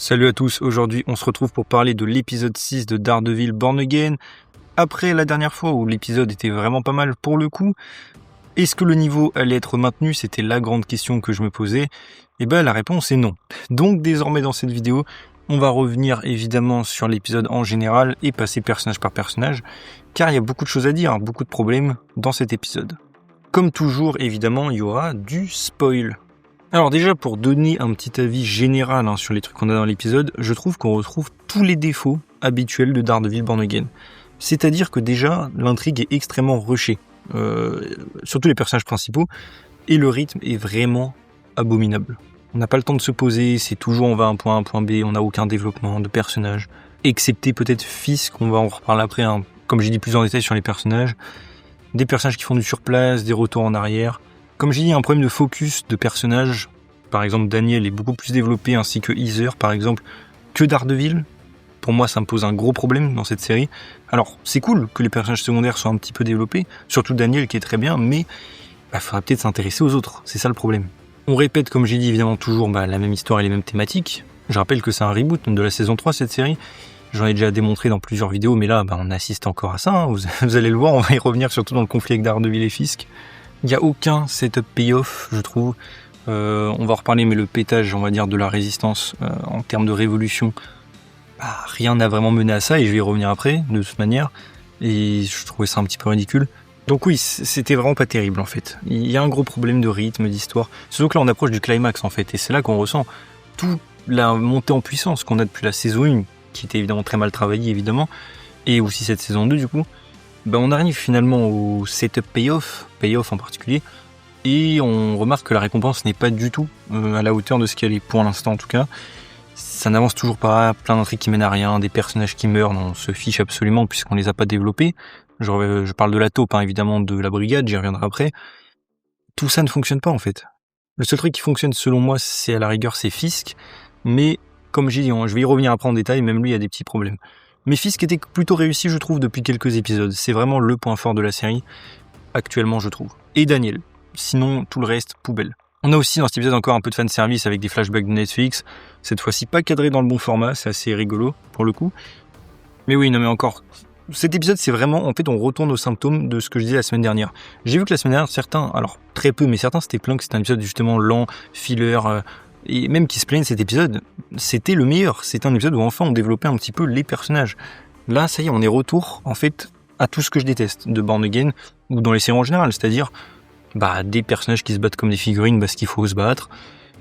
Salut à tous, aujourd'hui on se retrouve pour parler de l'épisode 6 de Daredevil Born Again. Après la dernière fois où l'épisode était vraiment pas mal pour le coup, est-ce que le niveau allait être maintenu? C'était la grande question que je me posais. Et ben la réponse est non. Donc désormais dans cette vidéo, on va revenir évidemment sur l'épisode en général et passer personnage par personnage, car il y a beaucoup de choses à dire, beaucoup de problèmes dans cet épisode. Comme toujours évidemment, il y aura du spoil. Alors déjà, pour donner un petit avis général sur les trucs qu'on a dans l'épisode, je trouve qu'on retrouve tous les défauts habituels de Daredevil Born Again. C'est-à-dire que déjà, l'intrigue est extrêmement rushée, surtout les personnages principaux, et le rythme est vraiment abominable. On n'a pas le temps de se poser, c'est toujours on va à un point A, un point B, on n'a aucun développement de personnages, excepté peut-être Fisk, on va en reparler après, comme j'ai dit plus en détail sur les personnages, des personnages qui font du surplace, des retours en arrière. Comme j'ai dit, un problème de focus de personnages, par exemple Daniel est beaucoup plus développé, ainsi que Heather par exemple, que Daredevil. Pour moi, ça me pose un gros problème dans cette série. Alors, c'est cool que les personnages secondaires soient un petit peu développés, surtout Daniel qui est très bien, mais il faudra peut-être s'intéresser aux autres, c'est ça le problème. On répète, comme j'ai dit, évidemment toujours la même histoire et les mêmes thématiques. Je rappelle que c'est un reboot de la saison 3, cette série. J'en ai déjà démontré dans plusieurs vidéos, mais là, on assiste encore à ça. Vous allez le voir, on va y revenir surtout dans le conflit avec Daredevil et Fisk. Il n'y a aucun setup payoff, je trouve. On va en reparler, mais le pétage, on va dire, de la résistance en termes de révolution, rien n'a vraiment mené à ça, et je vais y revenir après, de toute manière. Et je trouvais ça un petit peu ridicule. Donc oui, c'était vraiment pas terrible, en fait. Il y a un gros problème de rythme, d'histoire. Surtout que là, on approche du climax, en fait, et c'est là qu'on ressent toute la montée en puissance qu'on a depuis la saison 1, qui était évidemment très mal travaillée, évidemment, et aussi cette saison 2, du coup. On arrive finalement au setup payoff en particulier, et on remarque que la récompense n'est pas du tout à la hauteur de ce qu'elle est pour l'instant en tout cas. Ça n'avance toujours pas, plein d'intrigues qui mènent à rien, des personnages qui meurent, on se fiche absolument puisqu'on les a pas développés. Je parle de la taupe, évidemment, de la brigade, j'y reviendrai après. Tout ça ne fonctionne pas en fait. Le seul truc qui fonctionne selon moi, c'est à la rigueur, c'est Fisk, mais comme j'ai dit, je vais y revenir après en détail, même lui a des petits problèmes. Mais Fisk était plutôt réussi, je trouve, depuis quelques épisodes. C'est vraiment le point fort de la série, actuellement, je trouve. Et Daniel. Sinon, tout le reste, poubelle. On a aussi dans cet épisode encore un peu de fanservice avec des flashbacks de Netflix. Cette fois-ci, pas cadré dans le bon format, c'est assez rigolo, pour le coup. Mais oui, non mais encore... Cet épisode, c'est vraiment... En fait, on retourne aux symptômes de ce que je disais la semaine dernière. J'ai vu que la semaine dernière, certains... Alors, très peu, mais certains s'étaient plaints que c'était un épisode justement lent, filler... Et même qui se plaignent de cet épisode, c'était le meilleur. C'était un épisode où enfin on développait un petit peu les personnages. Là, ça y est, on est retour, en fait, à tout ce que je déteste de Born Again, ou dans les séries en général, c'est-à-dire des personnages qui se battent comme des figurines parce qu'il faut se battre,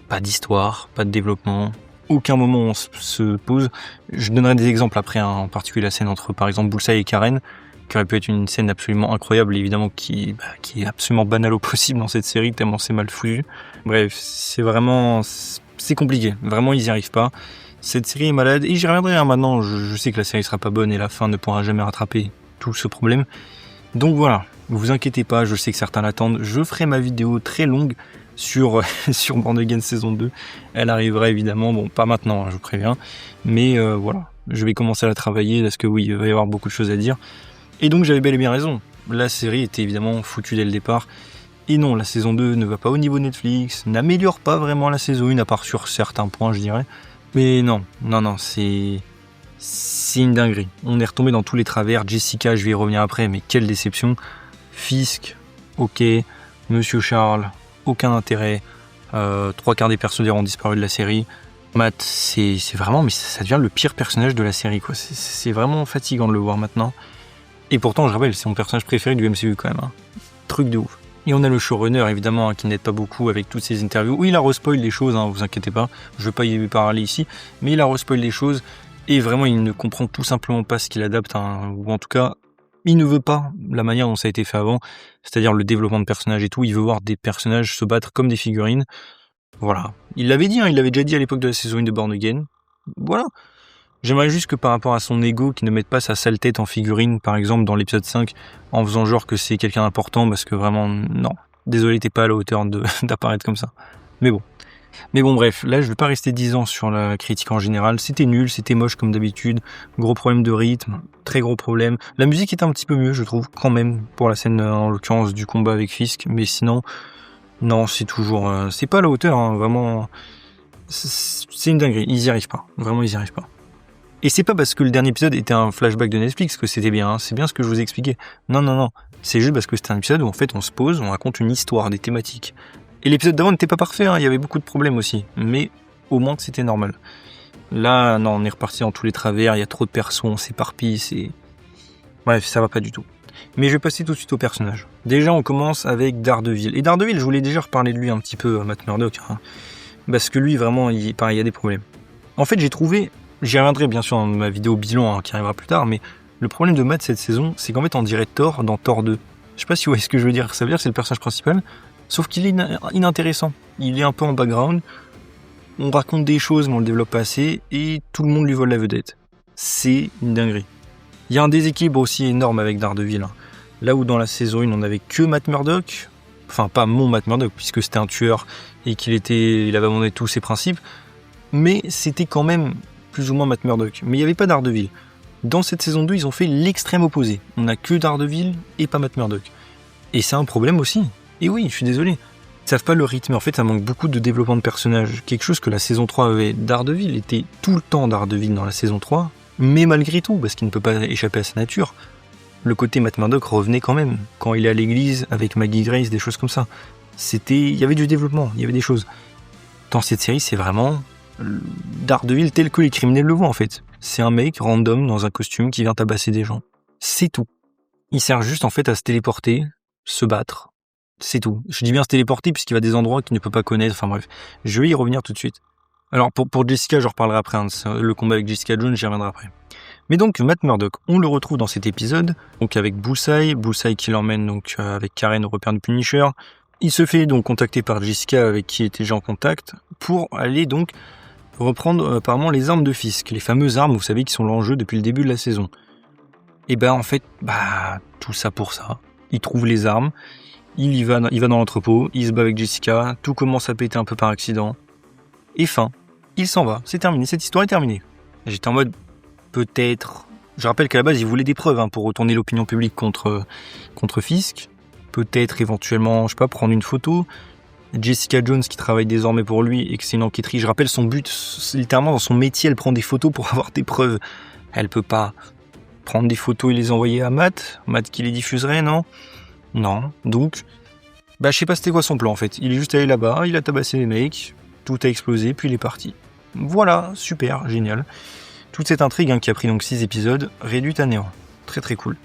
pas d'histoire, pas de développement, aucun moment où on se pose. Je donnerai des exemples après, en particulier la scène entre, par exemple, Bullseye et Karen, qui aurait pu être une scène absolument incroyable, évidemment, qui est absolument banale au possible dans cette série, tellement c'est mal foutu. Bref, c'est compliqué. Vraiment, ils y arrivent pas. Cette série est malade, et j'y reviendrai maintenant. Je sais que la série sera pas bonne, et la fin ne pourra jamais rattraper tout ce problème. Donc voilà, vous inquiétez pas, je sais que certains l'attendent. Je ferai ma vidéo très longue sur Born Again saison 2. Elle arrivera évidemment, pas maintenant, je vous préviens. Mais voilà, je vais commencer à la travailler, parce que oui, il va y avoir beaucoup de choses à dire. Et donc j'avais bel et bien raison. La série était évidemment foutue dès le départ. Et non, la saison 2 ne va pas au niveau Netflix, n'améliore pas vraiment la saison 1, à part sur certains points, je dirais. Mais non, c'est une dinguerie. On est retombé dans tous les travers. Jessica, je vais y revenir après, mais quelle déception. Fisk, ok. Monsieur Charles, aucun intérêt. 3/4 des personnages ont disparu de la série. Matt, c'est vraiment, mais ça devient le pire personnage de la série, quoi. C'est vraiment fatigant de le voir maintenant. Et pourtant, je rappelle, c'est mon personnage préféré du MCU quand même. Truc de ouf. Et on a le showrunner, évidemment, qui n'aide pas beaucoup avec toutes ces interviews. Oui, il a respoil des choses, vous inquiétez pas. Je vais pas y parler ici. Mais il a respoil des choses. Et vraiment, il ne comprend tout simplement pas ce qu'il adapte. Ou en tout cas, il ne veut pas la manière dont ça a été fait avant. C'est-à-dire le développement de personnages et tout. Il veut voir des personnages se battre comme des figurines. Voilà. Il l'avait dit, il l'avait déjà dit à l'époque de la saison 1 de Born Again. Voilà. J'aimerais juste que par rapport à son ego, qu'il ne mette pas sa sale tête en figurine, par exemple dans l'épisode 5, en faisant genre que c'est quelqu'un d'important, parce que vraiment, non. Désolé, t'es pas à la hauteur d'apparaître comme ça. Mais bon, bref, là je vais pas rester 10 ans sur la critique en général. C'était nul, c'était moche comme d'habitude, gros problème de rythme, très gros problème. La musique est un petit peu mieux, je trouve, quand même, pour la scène, en l'occurrence, du combat avec Fisk, mais sinon, non, c'est toujours... c'est pas à la hauteur, vraiment... C'est une dinguerie, ils y arrivent pas. Vraiment, ils y arrivent pas. Et c'est pas parce que le dernier épisode était un flashback de Netflix que c'était bien, hein. C'est bien ce que je vous ai expliqué. Non. C'est juste parce que c'était un épisode où en fait on se pose, on raconte une histoire, des thématiques. Et l'épisode d'avant n'était pas parfait, hein. Il y avait beaucoup de problèmes aussi. Mais au moins que c'était normal. Là, non, on est reparti dans tous les travers, il y a trop de persos, on s'éparpille, Bref, ça va pas du tout. Mais je vais passer tout de suite au personnage. Déjà, on commence avec Daredevil. Et Daredevil, je voulais déjà reparler de lui un petit peu, Matt Murdock, hein. Parce que lui, vraiment, pareil, il y a des problèmes. En fait, j'ai trouvé, j'y reviendrai bien sûr dans ma vidéo bilan, hein, qui arrivera plus tard, mais le problème de Matt cette saison, c'est qu'en fait, on dirait Thor dans Thor 2. Je sais pas si vous voyez ce que je veux dire. Ça veut dire que c'est le personnage principal, sauf qu'il est inintéressant. Il est un peu en background, on raconte des choses, mais on le développe pas assez, et tout le monde lui vole la vedette. C'est une dinguerie. Il y a un déséquilibre aussi énorme avec Daredevil, hein. Là où dans la saison 1, on n'avait que Matt Murdock, enfin pas mon Matt Murdock, puisque c'était un tueur et il avait abandonné tous ses principes, mais c'était quand même plus ou moins Matt Murdock. Mais il n'y avait pas Daredevil. Dans cette saison 2, ils ont fait l'extrême opposé. On n'a que Daredevil et pas Matt Murdock. Et c'est un problème aussi. Et oui, je suis désolé. Ils savent pas le rythme. En fait, ça manque beaucoup de développement de personnages. Quelque chose que la saison 3 avait. Daredevil était tout le temps Daredevil dans la saison 3, mais malgré tout, parce qu'il ne peut pas échapper à sa nature, le côté Matt Murdock revenait quand même. Quand il est à l'église avec Maggie Grace, des choses comme ça. Il y avait du développement, il y avait des choses. Dans cette série, c'est vraiment Daredevil tel que les criminels le voient en fait. C'est un mec random dans un costume qui vient tabasser des gens. C'est tout. Il sert juste en fait à se téléporter, se battre. C'est tout. Je dis bien se téléporter puisqu'il va à des endroits qu'il ne peut pas connaître. Enfin bref, je vais y revenir tout de suite. Alors pour Jessica, j'en reparlerai après. Hein. Le combat avec Jessica Jones, j'y reviendrai après. Mais donc Matt Murdock, on le retrouve dans cet épisode, donc avec Bullseye qui l'emmène donc avec Karen au repère du Punisher. Il se fait donc contacter par Jessica avec qui il était déjà en contact pour aller donc reprendre apparemment les armes de Fisk, les fameuses armes, vous savez, qui sont l'enjeu depuis le début de la saison. Et ben en fait, tout ça pour ça. Il trouve les armes, il va dans l'entrepôt, il se bat avec Jessica, tout commence à péter un peu par accident. Et fin, il s'en va, c'est terminé, cette histoire est terminée. Et j'étais en mode, peut-être... Je rappelle qu'à la base, il voulait des preuves pour retourner l'opinion publique contre Fisk. Peut-être éventuellement, je sais pas, prendre une photo. Jessica Jones qui travaille désormais pour lui et que c'est une enquêtrice. Je rappelle son but, littéralement dans son métier, elle prend des photos pour avoir des preuves. Elle peut pas prendre des photos et les envoyer à Matt qui les diffuserait, non. Donc, je sais pas c'était quoi son plan en fait. Il est juste allé là-bas, il a tabassé les mecs, tout a explosé, puis il est parti. Voilà, super, génial. Toute cette intrigue qui a pris donc 6 épisodes, réduite à néant. Très très cool.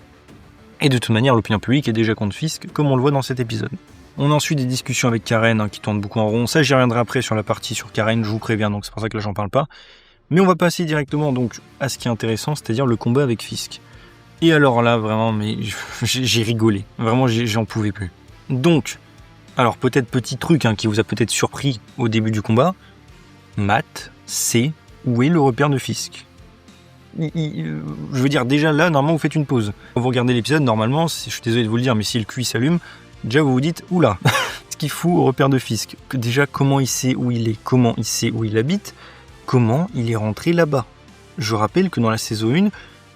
Et de toute manière, l'opinion publique est déjà contre Fisk, comme on le voit dans cet épisode. On a ensuite des discussions avec Karen qui tournent beaucoup en rond. Ça, j'y reviendrai après sur la partie sur Karen, je vous préviens, donc c'est pour ça que là, j'en parle pas. Mais on va passer directement donc à ce qui est intéressant, c'est-à-dire le combat avec Fisk. Et alors là, vraiment, mais j'ai rigolé. Vraiment, j'en pouvais plus. Donc, alors peut-être petit truc qui vous a peut-être surpris au début du combat. Matt sait où est le repère de Fisk. Je veux dire, déjà là, normalement, vous faites une pause. Quand vous regardez l'épisode, normalement, je suis désolé de vous le dire, mais si le QI s'allume, déjà vous vous dites, oula, ce qu'il fout au repère de Fisk. Déjà, comment il sait où il est, comment il sait où il habite, comment il est rentré là-bas. Je rappelle que dans la saison 1,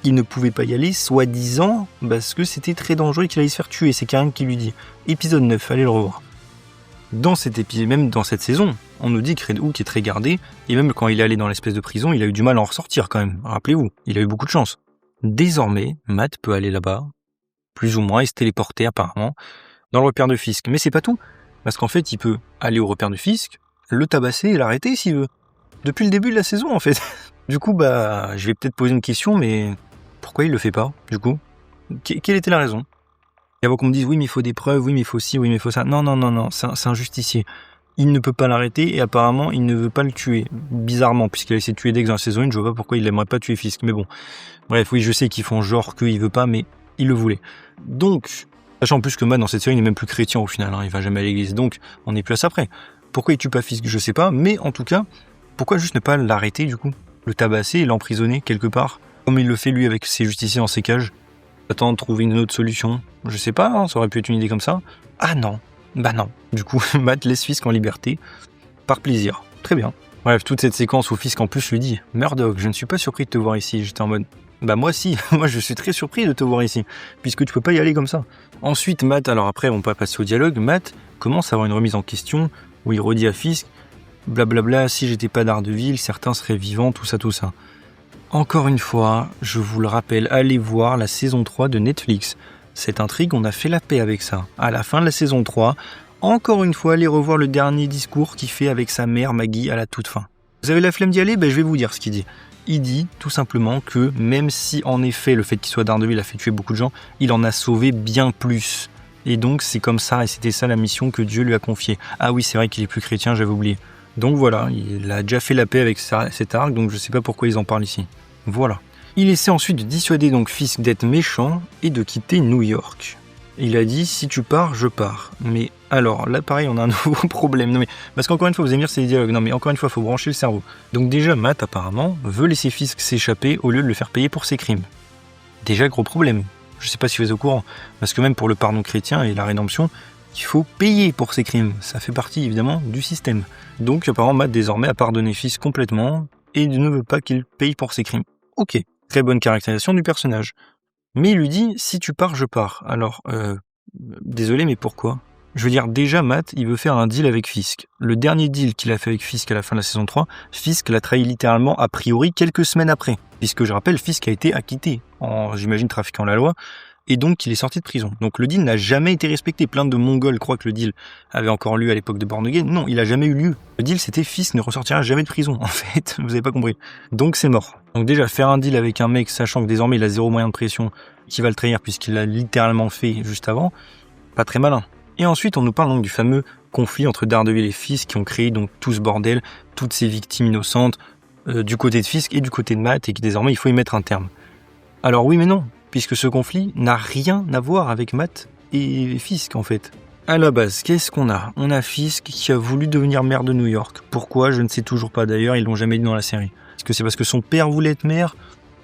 il ne pouvait pas y aller, soi-disant, parce que c'était très dangereux et qu'il allait se faire tuer. C'est Karen qui lui dit. Épisode 9, allez le revoir. Dans cet épisode, même dans cette saison, on nous dit que Red Hook est très gardé, et même quand il est allé dans l'espèce de prison, il a eu du mal à en ressortir quand même. Rappelez-vous, il a eu beaucoup de chance. Désormais, Matt peut aller là-bas, plus ou moins, et se téléporter apparemment, dans le repère de Fisk. Mais c'est pas tout, parce qu'en fait, il peut aller au repère de Fisk, le tabasser et l'arrêter s'il veut. Depuis le début de la saison, en fait. Du coup, je vais peut-être poser une question, mais pourquoi il le fait pas, du coup ? Quelle était la raison ? Et avant qu'on me dise, oui, mais il faut des preuves, oui, mais il faut ci, oui, mais il faut ça. Non, c'est un justicier. Il ne peut pas l'arrêter et apparemment, il ne veut pas le tuer. Bizarrement, puisqu'il a essayé de tuer Dex dans la saison 1, je vois pas pourquoi il n'aimerait pas tuer Fisk. Mais bon, bref, oui, je sais qu'ils font genre qu'il veut pas, mais il le voulait. Donc, sachant en plus que Matt, dans cette série, il n'est même plus chrétien au final, il va jamais à l'église. Donc, on est plus à ça près. Pourquoi il tue pas Fisk, je sais pas, mais en tout cas, pourquoi juste ne pas l'arrêter, du coup ? Le tabasser et l'emprisonner quelque part, comme il le fait lui avec ses justiciers dans ses cages. Attends, trouver une autre solution. Je sais pas, ça aurait pu être une idée comme ça. Ah non, non. Du coup, Matt laisse Fisk en liberté, par plaisir. Très bien. Bref, toute cette séquence où Fisk en plus lui dit « Murdock, je ne suis pas surpris de te voir ici. » J'étais en mode « moi si, moi je suis très surpris de te voir ici, puisque tu peux pas y aller comme ça. » Ensuite, Matt, alors après on peut passer au dialogue, Matt commence à avoir une remise en question, où il redit à Fisk « blablabla, si j'étais pas Daredevil, certains seraient vivants, tout ça. Encore une fois, je vous le rappelle, allez voir la saison 3 de Netflix. Cette intrigue, on a fait la paix avec ça. À la fin de la saison 3, encore une fois, allez revoir le dernier discours qu'il fait avec sa mère Maggie à la toute fin. Vous avez la flemme d'y aller ? Je vais vous dire ce qu'il dit. Il dit tout simplement que même si en effet le fait qu'il soit Daredevil a fait tuer beaucoup de gens, il en a sauvé bien plus. Et donc c'est comme ça, et c'était ça la mission que Dieu lui a confiée. Ah oui, c'est vrai qu'il est plus chrétien, j'avais oublié. Donc voilà, il a déjà fait la paix avec cet arc, donc je sais pas pourquoi ils en parlent ici. Voilà. Il essaie ensuite de dissuader donc Fisk d'être méchant et de quitter New York. Il a dit, si tu pars, je pars. Mais alors, là pareil, on a un nouveau problème. Non, mais, parce qu'encore une fois, vous allez me dire, c'est des dialogues. Non mais encore une fois, il faut brancher le cerveau. Donc déjà, Matt apparemment veut laisser Fisk s'échapper au lieu de le faire payer pour ses crimes. Déjà, gros problème. Je sais pas si vous êtes au courant. Parce que même pour le pardon chrétien et la rédemption, il faut payer pour ses crimes. Ça fait partie évidemment du système. Donc apparemment, Matt désormais a pardonné Fisk complètement et ne veut pas qu'il paye pour ses crimes. Ok, très bonne caractérisation du personnage. Mais il lui dit, si tu pars, je pars. Alors, désolé, mais pourquoi ? Je veux dire, déjà, Matt, il veut faire un deal avec Fisk. Le dernier deal qu'il a fait avec Fisk à la fin de la saison 3, Fisk l'a trahi littéralement, a priori, quelques semaines après. Puisque, je rappelle, Fisk a été acquitté, j'imagine, trafiquant la loi, et donc il est sorti de prison. Donc le deal n'a jamais été respecté. Plein de Mongols croient que le deal avait encore lieu à l'époque de Born Again. Non, il a jamais eu lieu. Le deal, c'était Fisk ne ressortira jamais de prison, en fait. Vous avez pas compris. Donc c'est mort. Donc déjà, faire un deal avec un mec, sachant que désormais il a zéro moyen de pression, qui va le trahir puisqu'il l'a littéralement fait juste avant, pas très malin. Et ensuite, on nous parle donc du fameux conflit entre Daredevil et Fisk qui ont créé donc tout ce bordel, toutes ces victimes innocentes, du côté de Fisk et du côté de Matt, et que désormais il faut y mettre un terme. Alors oui mais non, puisque ce conflit n'a rien à voir avec Matt et Fisk en fait. À la base, qu'est-ce qu'on a ? On a Fisk qui a voulu devenir maire de New York. Pourquoi ? Je ne sais toujours pas, d'ailleurs, ils l'ont jamais dit dans la série. Est-ce que c'est parce que son père voulait être maire ?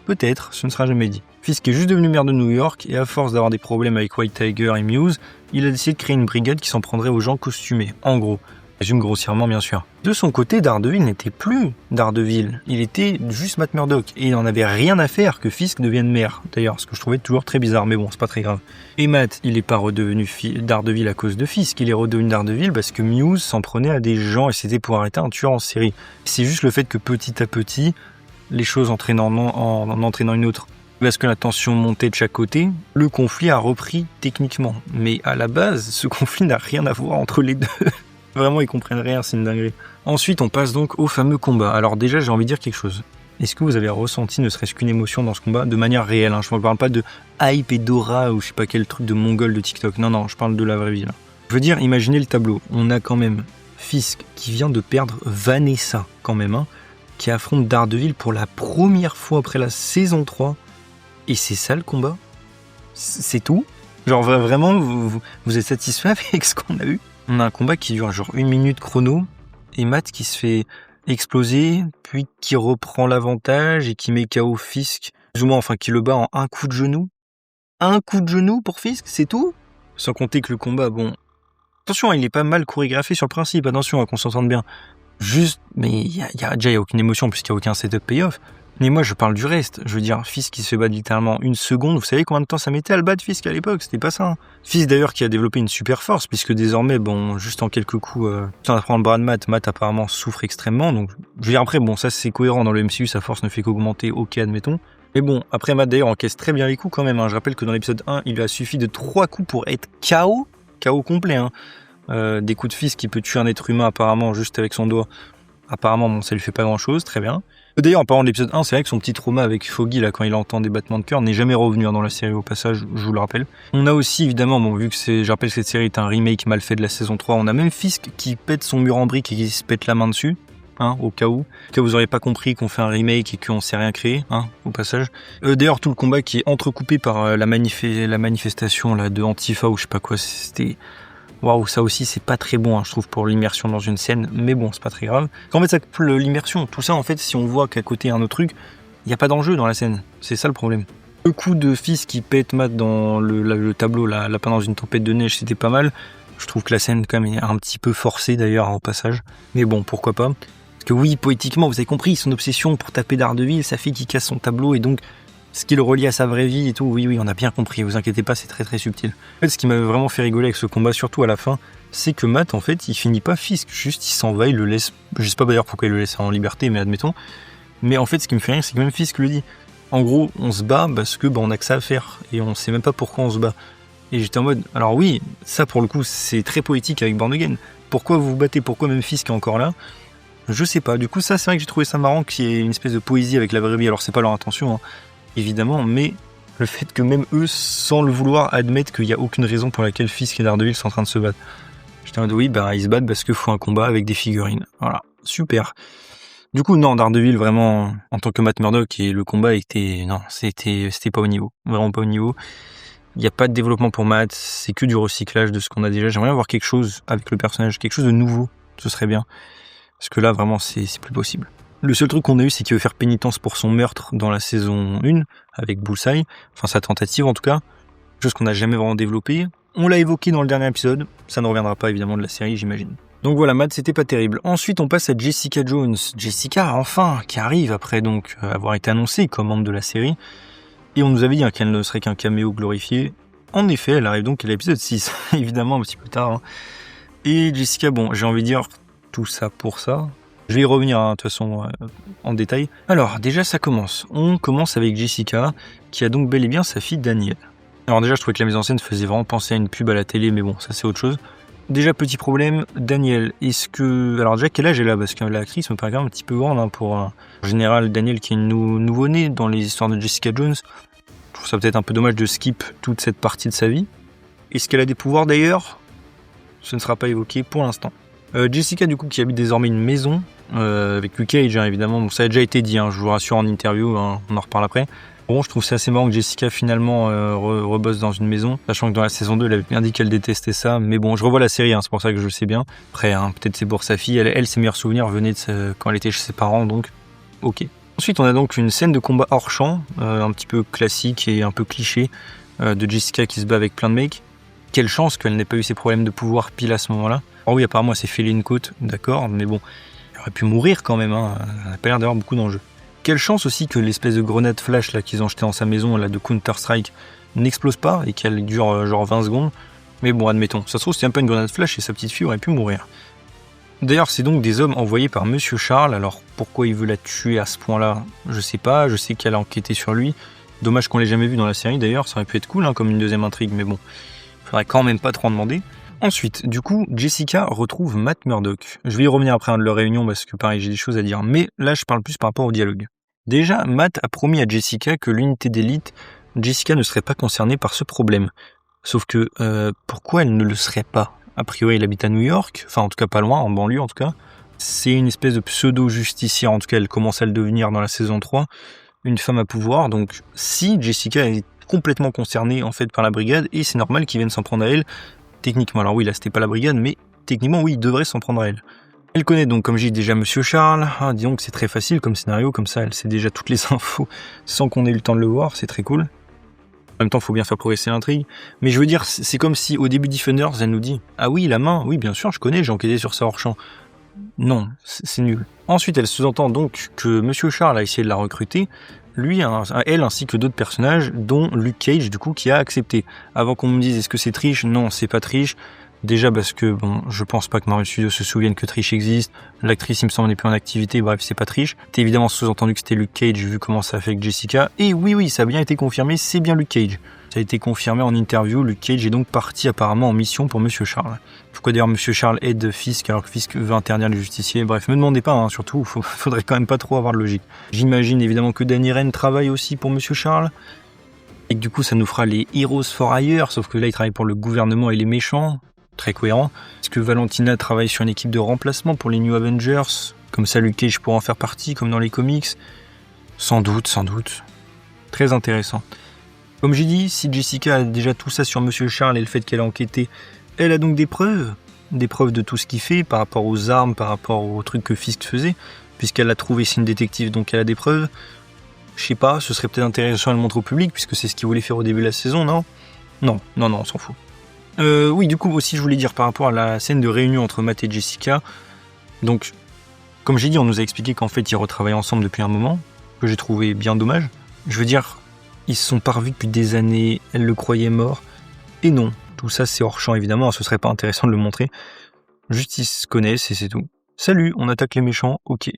Peut-être, ce ne sera jamais dit. Fisk est juste devenu maire de New York, et à force d'avoir des problèmes avec White Tiger et Muse, il a décidé de créer une brigade qui s'en prendrait aux gens costumés, en gros. Résume grossièrement, bien sûr. De son côté, Daredevil n'était plus Daredevil. Il était juste Matt Murdock. Et il n'en avait rien à faire que Fisk devienne maire. D'ailleurs, ce que je trouvais toujours très bizarre. Mais bon, c'est pas très grave. Et Matt, il n'est pas redevenu Daredevil à cause de Fisk. Il est redevenu Daredevil parce que Muse s'en prenait à des gens et c'était pour arrêter un tueur en série. C'est juste le fait que petit à petit, les choses en entraînant une autre, parce que la tension montait de chaque côté, le conflit a repris techniquement. Mais à la base, ce conflit n'a rien à voir entre les deux. Vraiment, ils comprennent rien, c'est une dinguerie. Ensuite, on passe donc au fameux combat. Alors déjà, j'ai envie de dire quelque chose. Est-ce que vous avez ressenti ne serait-ce qu'une émotion dans ce combat de manière réelle, hein ? Je ne parle pas de hype et d'aura ou je sais pas quel truc de mongol de TikTok. Non, je parle de la vraie vie, là. Je veux dire, imaginez le tableau. On a quand même Fisk qui vient de perdre Vanessa, quand même, hein, qui affronte Daredevil pour la première fois après la saison 3. Et c'est ça le combat ? C'est tout ? Genre vraiment, vous êtes satisfait avec ce qu'on a eu ? On a un combat qui dure genre 1 minute chrono, et Matt qui se fait exploser, puis qui reprend l'avantage et qui met KO Fisk, plus ou moins, enfin qui le bat en un coup de genou. Un coup de genou pour Fisk, c'est tout ? Sans compter que le combat, bon... Attention, il est pas mal chorégraphié sur le principe, attention, qu'on s'entende bien. Juste, mais il y a aucune émotion puisqu'il n'y a aucun setup payoff. Mais moi, je parle du reste. Je veux dire, Fisk qui se fait battre littéralement 1 seconde. Vous savez combien de temps ça mettait à le battre, Fisk, à l'époque ? C'était pas ça. Hein. Fisk, d'ailleurs, qui a développé une super force, puisque désormais, bon, juste en quelques coups, sans apprendre le bras de Matt apparemment souffre extrêmement. Donc, je veux dire, après, bon, ça, c'est cohérent. Dans le MCU, sa force ne fait qu'augmenter. Ok, admettons. Mais bon, après, Matt, d'ailleurs, encaisse très bien les coups quand même. Hein. Je rappelle que dans l'épisode 1, il lui a suffi de 3 coups pour être KO. KO complet, hein. Des coups de Fisk qui peut tuer un être humain, apparemment, juste avec son doigt. Apparemment, bon, ça lui fait pas grand-chose. Très bien. D'ailleurs, en parlant de l'épisode 1, c'est vrai que son petit trauma avec Foggy, là, quand il entend des battements de cœur, n'est jamais revenu dans la série, au passage, je vous le rappelle. On a aussi, évidemment, bon, vu que je rappelle que cette série est un remake mal fait de la saison 3, on a même Fisk qui pète son mur en briques et qui se pète la main dessus, hein, au cas où. Que vous auriez pas compris qu'on fait un remake et qu'on sait rien créer, hein, au passage. D'ailleurs, tout le combat qui est entrecoupé par la manifestation, là, de Antifa ou je sais pas quoi, c'était... Waouh, ça aussi, c'est pas très bon, hein, je trouve, pour l'immersion dans une scène, mais bon, c'est pas très grave. En fait, ça coupe l'immersion. Tout ça, en fait, si on voit qu'à côté, il y a un autre truc, il n'y a pas d'enjeu dans la scène. C'est ça le problème. Le coup de Fisk qui pète Matt dans le tableau, là, lapin dans une tempête de neige, c'était pas mal. Je trouve que la scène, quand même, est un petit peu forcée, d'ailleurs, au passage. Mais bon, pourquoi pas. Parce que oui, poétiquement, vous avez compris, son obsession pour taper Daredevil, ça fait qu'il casse son tableau, et donc, ce qui le relie à sa vraie vie et tout, oui, on a bien compris, vous inquiétez pas, c'est très très subtil. En fait, ce qui m'avait vraiment fait rigoler avec ce combat, surtout à la fin, c'est que Matt, en fait, il finit pas Fisk, juste il s'en va, il le laisse, je sais pas d'ailleurs pourquoi il le laisse en liberté, mais admettons. Mais en fait, ce qui me fait rire, c'est que même Fisk le dit. En gros, on se bat parce que on a que ça à faire, et on sait même pas pourquoi on se bat. Et j'étais en mode, alors oui, ça pour le coup, c'est très poétique avec Born Again. Pourquoi vous vous battez, pourquoi même Fisk est encore là ? Je sais pas, du coup ça c'est vrai que j'ai trouvé ça marrant qu'il y ait une espèce de poésie avec la vraie vie, alors c'est pas leur intention, hein, évidemment, mais le fait que même eux, sans le vouloir, admettent qu'il n'y a aucune raison pour laquelle Fisk et Daredevil sont en train de se battre. J'étais en mode oui, ils se battent parce qu'il faut un combat avec des figurines. Voilà, super. Du coup, non, Daredevil, vraiment, en tant que Matt Murdock, et le combat c'était pas au niveau. Vraiment pas au niveau. Il n'y a pas de développement pour Matt, c'est que du recyclage de ce qu'on a déjà. J'aimerais avoir quelque chose avec le personnage, quelque chose de nouveau, ce serait bien. Parce que là, vraiment, c'est plus possible. Le seul truc qu'on a eu, c'est qu'il veut faire pénitence pour son meurtre dans la saison 1, avec Bullseye. Enfin, sa tentative, en tout cas. Chose qu'on n'a jamais vraiment développée. On l'a évoqué dans le dernier épisode. Ça ne reviendra pas, évidemment, de la série, j'imagine. Donc voilà, Matt, c'était pas terrible. Ensuite, on passe à Jessica Jones. Jessica, enfin, qui arrive après donc avoir été annoncée comme membre de la série. Et on nous avait dit qu'elle ne serait qu'un caméo glorifié. En effet, elle arrive donc à l'épisode 6, évidemment, un petit peu tard. Hein. Et Jessica, j'ai envie de dire tout ça pour ça. Je vais y revenir, de toute façon, en détail. Alors, déjà, ça commence. On commence avec Jessica, qui a donc bel et bien sa fille Danielle. Alors déjà, je trouvais que la mise en scène faisait vraiment penser à une pub à la télé, mais bon, ça c'est autre chose. Déjà, petit problème, Danielle, est-ce que... Alors déjà, quel âge elle a ? Parce que l'actrice me paraît quand même un petit peu grande, pour en général, Danielle qui est nouveau-né dans les histoires de Jessica Jones. Je trouve ça peut-être un peu dommage de skip toute cette partie de sa vie. Est-ce qu'elle a des pouvoirs d'ailleurs ? Ce ne sera pas évoqué pour l'instant. Jessica, du coup, qui habite désormais une maison, avec Luke Cage, évidemment. Bon, ça a déjà été dit, je vous rassure en interview, on en reparle après. Bon, je trouve ça assez marrant que Jessica, finalement, rebosse dans une maison, sachant que dans la saison 2, elle avait bien dit qu'elle détestait ça. Mais bon, je revois la série, c'est pour ça que je le sais bien. Après, peut-être c'est pour sa fille. Elle, ses meilleurs souvenirs venaient quand elle était chez ses parents, donc ok. Ensuite, on a donc une scène de combat hors champ, un petit peu classique et un peu cliché, de Jessica qui se bat avec plein de mecs. Quelle chance qu'elle n'ait pas eu ses problèmes de pouvoir pile à ce moment-là. Alors oui, apparemment, elle s'est fait une côte, d'accord, mais bon, elle aurait pu mourir quand même, elle n'a pas l'air d'avoir beaucoup d'enjeux. Quelle chance aussi que l'espèce de grenade flash là qu'ils ont jetée dans sa maison, là, de Counter-Strike, n'explose pas et qu'elle dure genre 20 secondes. Mais bon, admettons, ça se trouve, c'était un peu une grenade flash et sa petite fille aurait pu mourir. D'ailleurs, c'est donc des hommes envoyés par Monsieur Charles, alors pourquoi il veut la tuer à ce point-là, je sais pas, je sais qu'elle a enquêté sur lui. Dommage qu'on l'ait jamais vu dans la série d'ailleurs, ça aurait pu être cool comme une deuxième intrigue, mais bon, faudrait quand même pas trop en demander. Ensuite, du coup, Jessica retrouve Matt Murdock. Je vais y revenir après de leur réunion parce que pareil, j'ai des choses à dire, mais là je parle plus par rapport au dialogue. Déjà, Matt a promis à Jessica que l'unité d'élite, Jessica ne serait pas concernée par ce problème. Sauf que, pourquoi elle ne le serait pas ? A priori, elle habite à New York, enfin en tout cas pas loin, en banlieue en tout cas. C'est une espèce de pseudo-justicière, en tout cas elle commence à le devenir dans la saison 3, une femme à pouvoir, donc si Jessica est complètement concernée en fait par la brigade, et c'est normal qu'ils viennent s'en prendre à elle, techniquement, alors oui là c'était pas la brigade, mais techniquement oui, ils devraient s'en prendre à elle. Elle connaît donc, comme j'ai dit déjà, Monsieur Charles. Disons que c'est très facile comme scénario, comme ça, elle sait déjà toutes les infos sans qu'on ait eu le temps de le voir, c'est très cool. En même temps, il faut bien faire progresser l'intrigue. Mais je veux dire, c'est comme si au début d'Defenders, elle nous dit « Ah oui, la main, oui, bien sûr, je connais, j'ai enquêté sur ça hors champ. » Non, c'est nul. Ensuite, elle sous-entend donc que Monsieur Charles a essayé de la recruter, lui, elle ainsi que d'autres personnages, dont Luke Cage, du coup, qui a accepté. Avant qu'on me dise « Est-ce que c'est triche ?» Non, c'est pas triche. Déjà parce que, je pense pas que Marvel Studios se souvienne que Trish existe. L'actrice, il me semble, n'est plus en activité. Bref, c'est pas Trish. C'est évidemment sous-entendu que c'était Luke Cage, vu comment ça a fait avec Jessica. Et oui, ça a bien été confirmé, c'est bien Luke Cage. Ça a été confirmé en interview. Luke Cage est donc parti apparemment en mission pour Monsieur Charles. Pourquoi d'ailleurs Monsieur Charles aide Fisk alors que Fisk veut interdire les justiciers ? Bref, me demandez pas, surtout, faudrait quand même pas trop avoir de logique. J'imagine évidemment que Danny Rand travaille aussi pour Monsieur Charles. Et que du coup, ça nous fera les Heroes for Hire, sauf que là, il travaille pour le gouvernement et les méchants. Très cohérent. Est-ce que Valentina travaille sur une équipe de remplacement pour les New Avengers ? Comme ça, Luke Cage pourra en faire partie, comme dans les comics ? Sans doute. Très intéressant. Comme j'ai dit, si Jessica a déjà tout ça sur Monsieur Charles et le fait qu'elle a enquêté, elle a donc des preuves de tout ce qu'il fait par rapport aux armes, par rapport aux trucs que Fisk faisait, puisqu'elle a trouvé, c'est une détective, donc elle a des preuves. Je sais pas, ce serait peut-être intéressant de le montrer au public, puisque c'est ce qu'il voulait faire au début de la saison, non ? Non, on s'en fout. Oui, du coup, aussi, je voulais dire par rapport à la scène de réunion entre Matt et Jessica. Donc, comme j'ai dit, on nous a expliqué qu'en fait, ils retravaillent ensemble depuis un moment, que j'ai trouvé bien dommage. Je veux dire, ils se sont pas revus depuis des années, elle le croyait mort. Et non, tout ça c'est hors champ évidemment, ce serait pas intéressant de le montrer. Juste ils se connaissent et c'est tout. Salut, on attaque les méchants, ok.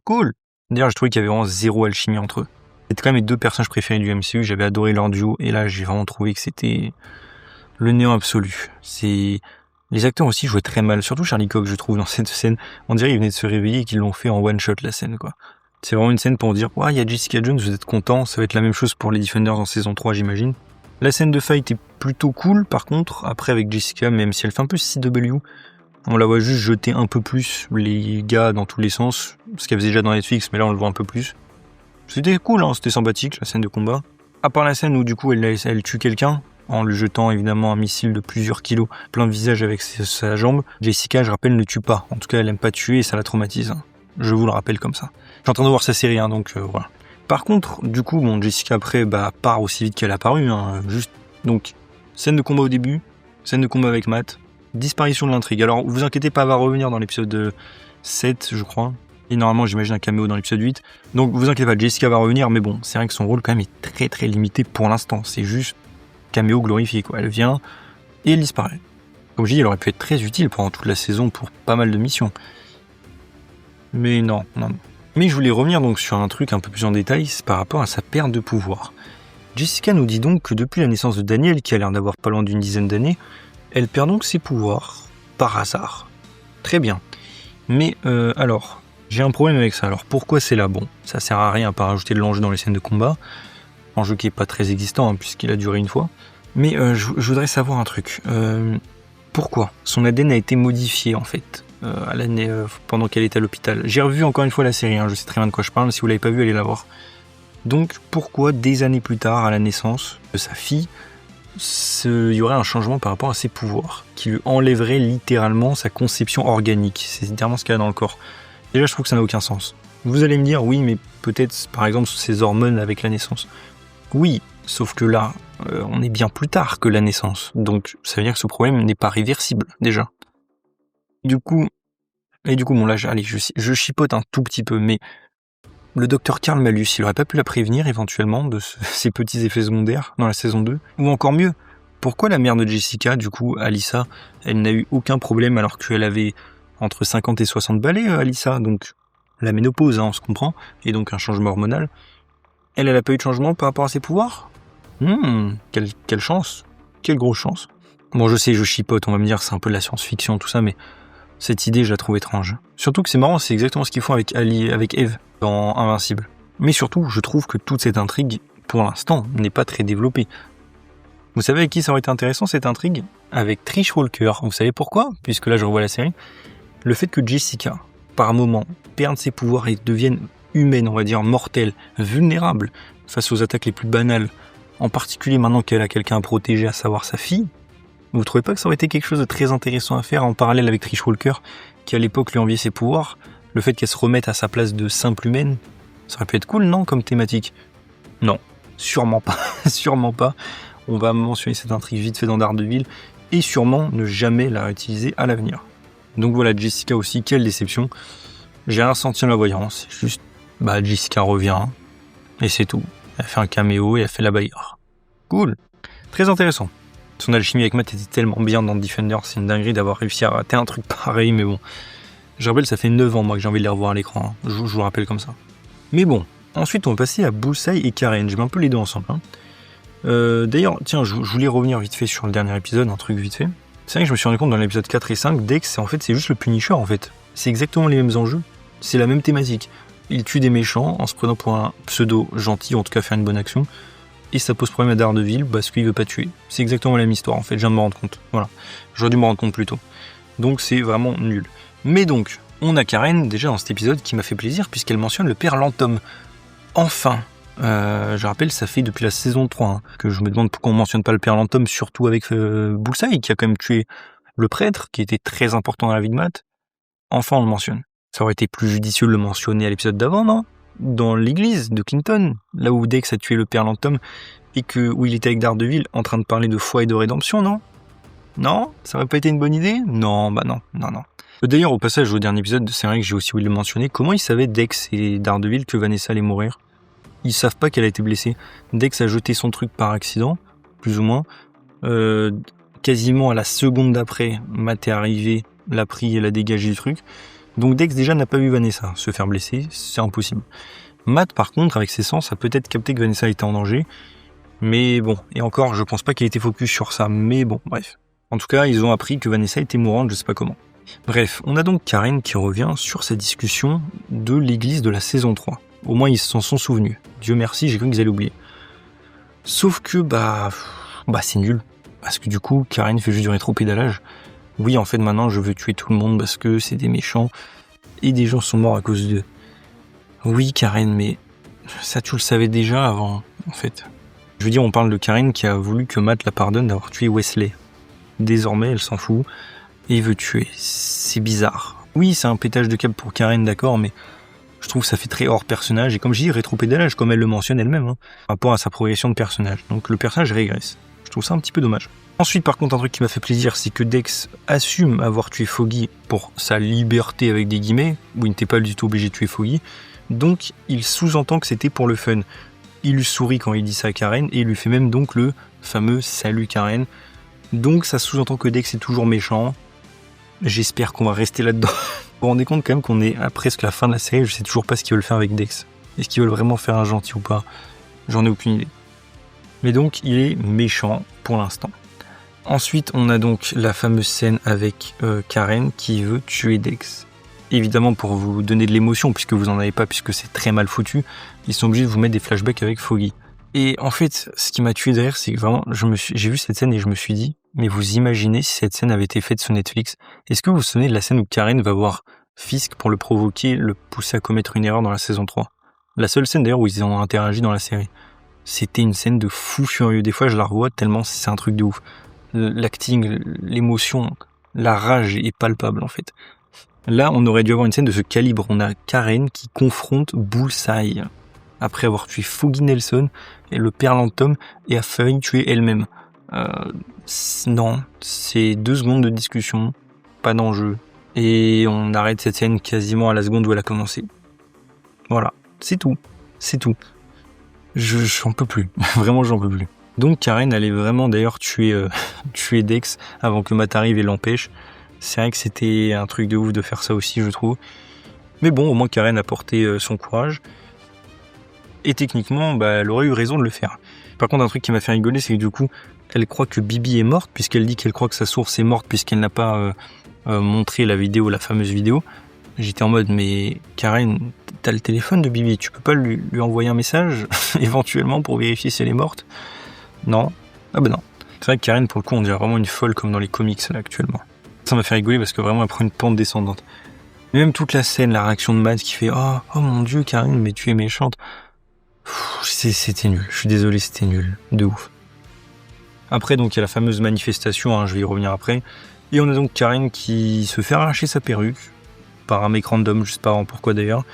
Cool. D'ailleurs, je trouvais qu'il y avait vraiment zéro alchimie entre eux. C'était quand même mes 2 personnages préférés du MCU, j'avais adoré leur duo, et là j'ai vraiment trouvé que c'était le néant absolu. Les acteurs aussi jouaient très mal, surtout Charlie Cox je trouve dans cette scène. On dirait qu'ils venaient de se réveiller et qu'ils l'ont fait en one shot la scène quoi. C'est vraiment une scène pour dire ouais, il y a Jessica Jones, vous êtes contents, ça va être la même chose pour les Defenders en saison 3 j'imagine. La scène de fight est plutôt cool par contre, après avec Jessica, même si elle fait un peu CW, on la voit juste jeter un peu plus les gars dans tous les sens, ce qu'elle faisait déjà dans Netflix, mais là on le voit un peu plus. C'était cool, hein, c'était sympathique la scène de combat. À part la scène où du coup elle tue quelqu'un, en lui jetant évidemment un missile de plusieurs kilos plein de visage avec sa jambe, Jessica, je rappelle, ne tue pas. En tout cas, elle aime pas tuer et ça la traumatise. Je vous le rappelle comme ça. Je suis en train de voir sa série, donc voilà. Par contre, du coup, Jessica après part aussi vite qu'elle est apparue. Juste, donc, scène de combat au début, scène de combat avec Matt, disparition de l'intrigue. Alors, vous inquiétez pas, elle va revenir dans l'épisode 7, je crois. Et normalement, j'imagine un caméo dans l'épisode 8. Donc, vous inquiétez pas, Jessica va revenir, mais bon, c'est vrai que son rôle quand même est très très limité pour l'instant. C'est juste caméo glorifié quoi. Elle vient et elle disparaît. Comme je dis, elle aurait pu être très utile pendant toute la saison pour pas mal de missions. Mais non. Mais je voulais revenir donc sur un truc un peu plus en détail, c'est par rapport à sa perte de pouvoir. Jessica nous dit donc que depuis la naissance de Daniel, qui a l'air d'avoir pas loin d'une dizaine d'années, elle perd donc ses pouvoirs par hasard. Très bien. Mais alors, j'ai un problème avec ça. Alors pourquoi c'est là ? Bon, ça sert à rien à part rajouter de l'enjeu dans les scènes de combat. Enjeu qui est pas très existant puisqu'il a duré une fois. Mais je voudrais savoir un truc. Pourquoi son ADN a été modifié en fait à l'année pendant qu'elle était à l'hôpital ? J'ai revu encore une fois la série, je sais très bien de quoi je parle. Si vous l'avez pas vu, allez la voir. Donc pourquoi des années plus tard, à la naissance de sa fille, il y aurait un changement par rapport à ses pouvoirs qui lui enlèverait littéralement sa conception organique ? C'est littéralement ce qu'il y a dans le corps. Déjà, je trouve que ça n'a aucun sens. Vous allez me dire, oui, mais peut-être par exemple ses hormones avec la naissance. Oui, sauf que là, on est bien plus tard que la naissance. Donc, ça veut dire que ce problème n'est pas réversible, déjà. Du coup, bon là, allez, je chipote un tout petit peu, mais le docteur Karl Malus, il aurait pas pu la prévenir éventuellement de ces petits effets secondaires dans la saison 2 ? Ou encore mieux, pourquoi la mère de Jessica, du coup, Alyssa, elle n'a eu aucun problème alors qu'elle avait entre 50 et 60 balais, Alyssa, donc la ménopause, on se comprend, et donc un changement hormonal. Elle a pas eu de changement par rapport à ses pouvoirs ? Quelle chance. Quelle grosse chance. Bon, je sais, je chipote, on va me dire c'est un peu de la science-fiction, tout ça, mais cette idée, je la trouve étrange. Surtout que c'est marrant, c'est exactement ce qu'ils font avec Eve dans Invincible. Mais surtout, je trouve que toute cette intrigue, pour l'instant, n'est pas très développée. Vous savez avec qui ça aurait été intéressant, cette intrigue ? Avec Trish Walker. Vous savez pourquoi ? Puisque là, je revois la série. Le fait que Jessica, par moment, perde ses pouvoirs et devienne humaine, on va dire mortelle, vulnérable face aux attaques les plus banales, en particulier maintenant qu'elle a quelqu'un à protéger, à savoir sa fille, vous trouvez pas que ça aurait été quelque chose de très intéressant à faire en parallèle avec Trish Walker, qui à l'époque lui enviait ses pouvoirs, le fait qu'elle se remette à sa place de simple humaine, ça aurait pu être cool, non, comme thématique ? Non, sûrement pas, sûrement pas. On va mentionner cette intrigue vite fait dans Daredevil, et sûrement ne jamais la réutiliser à l'avenir. Donc voilà, Jessica aussi, quelle déception. J'ai rien senti en la voyant, c'est juste, Jessica revient, et c'est tout. Elle fait un caméo et elle fait la bagarre. Cool. Très intéressant. Son alchimie avec Matt était tellement bien dans Defender, c'est une dinguerie d'avoir réussi à rater un truc pareil, mais bon. Je rappelle, ça fait 9 ans moi que j'ai envie de les revoir à l'écran, je vous le rappelle comme ça. Mais bon, ensuite on va passer à Bullseye et Karen, je mets un peu les deux ensemble. D'ailleurs, tiens, je voulais revenir vite fait sur le dernier épisode, un truc vite fait. C'est vrai que je me suis rendu compte dans l'épisode 4 et 5, Dex, c'est juste le Punisher en fait. C'est exactement les mêmes enjeux, c'est la même thématique. Il tue des méchants en se prenant pour un pseudo gentil, ou en tout cas faire une bonne action. Et ça pose problème à Daredevil parce qu'il veut pas tuer. C'est exactement la même histoire en fait, je viens de me rendre compte. Voilà, j'aurais dû me rendre compte plus tôt. Donc c'est vraiment nul. Mais donc, on a Karen déjà dans cet épisode qui m'a fait plaisir puisqu'elle mentionne le père Lantom. Enfin, je rappelle, ça fait depuis la saison 3 que je me demande pourquoi on mentionne pas le père Lantom, surtout avec Bullseye qui a quand même tué le prêtre, qui était très important dans la vie de Matt. Enfin, on le mentionne. Ça aurait été plus judicieux de le mentionner à l'épisode d'avant, non ? Dans l'église de Clinton, là où Dex a tué le père Lantom, et où il était avec Daredevil en train de parler de foi et de rédemption, non ? Non ? Ça aurait pas été une bonne idée ? Non. D'ailleurs, au passage, au dernier épisode, c'est vrai que j'ai aussi oublié de le mentionner, comment il savait Dex et Daredevil que Vanessa allait mourir ? ils savent pas qu'elle a été blessée. Dex a jeté son truc par accident, plus ou moins. Quasiment à la seconde d'après, Matt est arrivé, l'a pris et l'a dégagé du truc. Donc Dex déjà n'a pas vu Vanessa se faire blesser, c'est impossible. Matt par contre, avec ses sens, a peut-être capté que Vanessa était en danger. Mais bon, et encore, je pense pas qu'il ait été focus sur ça, mais bon, bref. En tout cas, ils ont appris que Vanessa était mourante, je sais pas comment. Bref, on a donc Karen qui revient sur sa discussion de l'église de la saison 3. Au moins, ils s'en sont souvenus. Dieu merci, j'ai cru qu'ils allaient oublier. Sauf que, c'est nul. Parce que du coup, Karen fait juste du rétropédalage. Oui, en fait, maintenant, je veux tuer tout le monde parce que c'est des méchants. Et des gens sont morts à cause d'eux. Oui, Karen, mais ça, tu le savais déjà avant, en fait. Je veux dire, on parle de Karen qui a voulu que Matt la pardonne d'avoir tué Wesley. Désormais, elle s'en fout et veut tuer. C'est bizarre. Oui, c'est un pétage de câble pour Karen, d'accord, mais je trouve que ça fait très hors personnage. Et comme je dis, rétropédalage, comme elle le mentionne elle-même, par rapport à sa progression de personnage. Donc le personnage régresse. Je trouve ça un petit peu dommage. Ensuite, par contre, un truc qui m'a fait plaisir, c'est que Dex assume avoir tué Foggy pour sa liberté avec des guillemets, où il n'était pas du tout obligé de tuer Foggy. Donc, il sous-entend que c'était pour le fun. Il lui sourit quand il dit ça à Karen, et il lui fait même donc le fameux « Salut Karen ». Donc ça sous-entend que Dex est toujours méchant. J'espère qu'on va rester là-dedans. Vous vous rendez compte quand même qu'on est à presque la fin de la série, je sais toujours pas ce qu'ils veulent faire avec Dex. Est-ce qu'ils veulent vraiment faire un gentil ou pas? J'en ai aucune idée. Mais donc il est méchant pour l'instant. Ensuite on a donc la fameuse scène avec Karen qui veut tuer Dex. Évidemment, pour vous donner de l'émotion, puisque vous en avez pas, puisque c'est très mal foutu, ils sont obligés de vous mettre des flashbacks avec Foggy. Et en fait, ce qui m'a tué derrière, c'est que vraiment, j'ai vu cette scène et je me suis dit, mais vous imaginez si cette scène avait été faite sur Netflix? Est-ce que vous vous souvenez de la scène où Karen va voir Fisk pour le provoquer, le pousser à commettre une erreur dans la saison 3? La seule scène d'ailleurs où ils ont interagi dans la série. C'était une scène de fou furieux. Des fois, je la revois tellement c'est un truc de ouf. L'acting, l'émotion, la rage est palpable en fait. Là, on aurait dû avoir une scène de ce calibre. On a Karen qui confronte Bullseye après avoir tué Foggy Nelson et le père Lantom et a failli tuer elle-même. Non, c'est 2 secondes de discussion, pas d'enjeu. Et on arrête cette scène quasiment à la seconde où elle a commencé. Voilà, c'est tout. J'en peux plus, vraiment j'en peux plus. Donc Karen allait vraiment d'ailleurs tuer Dex avant que Matt arrive et l'empêche. C'est vrai que c'était un truc de ouf de faire ça aussi, je trouve. Mais bon, au moins Karen a porté son courage. Et techniquement, elle aurait eu raison de le faire. Par contre, un truc qui m'a fait rigoler, c'est que du coup, elle croit que Bibi est morte, puisqu'elle dit qu'elle croit que sa source est morte, puisqu'elle n'a pas montré la fameuse vidéo. J'étais en mode, mais Karen, t'as le téléphone de Bibi, tu peux pas lui envoyer un message, éventuellement, pour vérifier si elle est morte? Non. Ah non. C'est vrai que Karen, pour le coup, on dirait vraiment une folle, comme dans les comics, là, actuellement. Ça m'a fait rigoler, parce que vraiment, elle prend une pente descendante. Et même toute la scène, la réaction de Matt qui fait « Oh mon Dieu, Karen, mais tu es méchante ». C'était nul, je suis désolé, c'était nul, de ouf. Après, donc, il y a la fameuse manifestation, je vais y revenir après. Et on a donc Karen qui se fait arracher sa perruque par un mec random, je sais pas pourquoi d'ailleurs.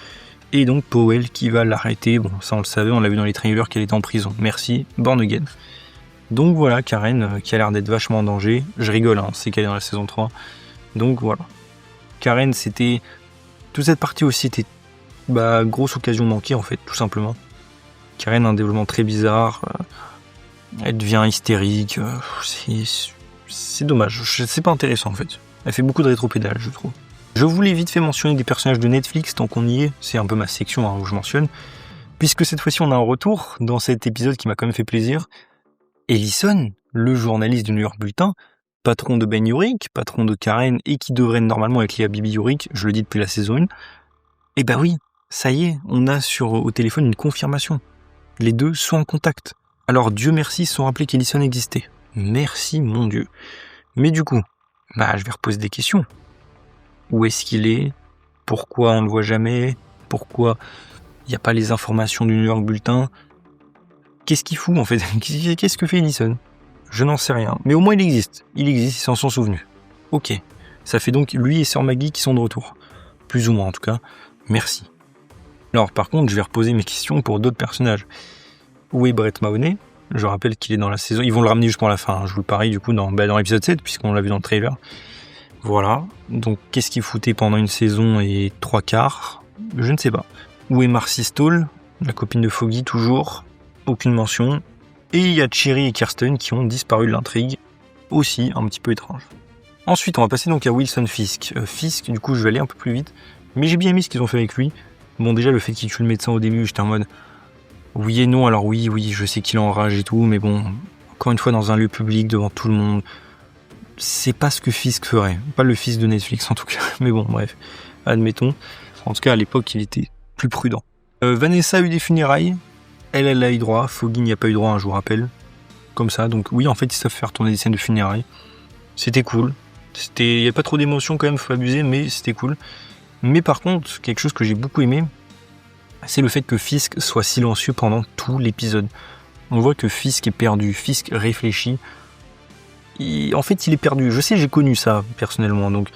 Et donc Powell qui va l'arrêter. Bon, ça on le savait, on l'a vu dans les trailers qu'elle était en prison. Merci, Born Again. Donc voilà, Karen qui a l'air d'être vachement en danger. Je rigole, c'est qu'elle est dans la saison 3. Donc voilà. Karen, c'était... Toute cette partie aussi était... grosse occasion manquée en fait, tout simplement. Karen a un développement très bizarre. Elle devient hystérique. C'est dommage. C'est pas intéressant en fait. Elle fait beaucoup de rétropédalage, je trouve. Je voulais vite fait mentionner des personnages de Netflix tant qu'on y est. C'est un peu ma section où je mentionne. Puisque cette fois-ci on a un retour dans cet épisode qui m'a quand même fait plaisir. Ellison, le journaliste du New York Bulletin, patron de Ben Urich, patron de Karen et qui devrait normalement être lié à Bibi Urich, je le dis depuis la saison 1. Et oui, ça y est, on a au téléphone une confirmation. Les deux sont en contact. Alors Dieu merci, ils se sont rappelés qu'Ellison existait. Merci mon Dieu. Mais du coup, je vais reposer des questions. Où est-ce qu'il est? Pourquoi on ne le voit jamais? Pourquoi il n'y a pas les informations du New York Bulletin? Qu'est-ce qu'il fout en fait? Qu'est-ce que fait Ellison? Je n'en sais rien. Mais au moins il existe. Ils s'en sont souvenus. Ok. Ça fait donc lui et Sœur Maggie qui sont de retour. Plus ou moins en tout cas. Merci. Alors par contre, je vais reposer mes questions pour d'autres personnages. Où est Brett Mahoney? Je rappelle qu'il est dans la saison... Ils vont le ramener juste pour la fin. Je vous le parie du coup dans l'épisode 7, puisqu'on l'a vu dans le trailer. Voilà. Donc qu'est-ce qu'il foutait pendant une saison et 3/4? Je ne sais pas. Où est Marcy Stall? la copine de Foggy toujours, aucune mention. Et il y a Cherry et Kirsten qui ont disparu de l'intrigue, aussi un petit peu étrange. Ensuite, on va passer donc à Wilson Fisk. Fisk, du coup, je vais aller un peu plus vite, mais j'ai bien aimé ce qu'ils ont fait avec lui. Bon, déjà, le fait qu'il tue le médecin au début, j'étais en mode oui et non. Alors oui, je sais qu'il enrage et tout, mais bon, encore une fois, dans un lieu public, devant tout le monde, c'est pas ce que Fisk ferait. Pas le fils de Netflix, en tout cas. Mais bon, bref, admettons. En tout cas, à l'époque, il était plus prudent. Vanessa a eu des funérailles. Elle a eu droit. Foggy n'y a pas eu droit, je vous rappelle. Comme ça. Donc oui, en fait, ils savent faire tourner des scènes de funérailles. C'était cool. Il n'y a pas trop d'émotions quand même, faut abuser, mais c'était cool. Mais par contre, quelque chose que j'ai beaucoup aimé, c'est le fait que Fisk soit silencieux pendant tout l'épisode. On voit que Fisk est perdu. Fisk réfléchit. En fait, il est perdu. Je sais, j'ai connu ça personnellement, donc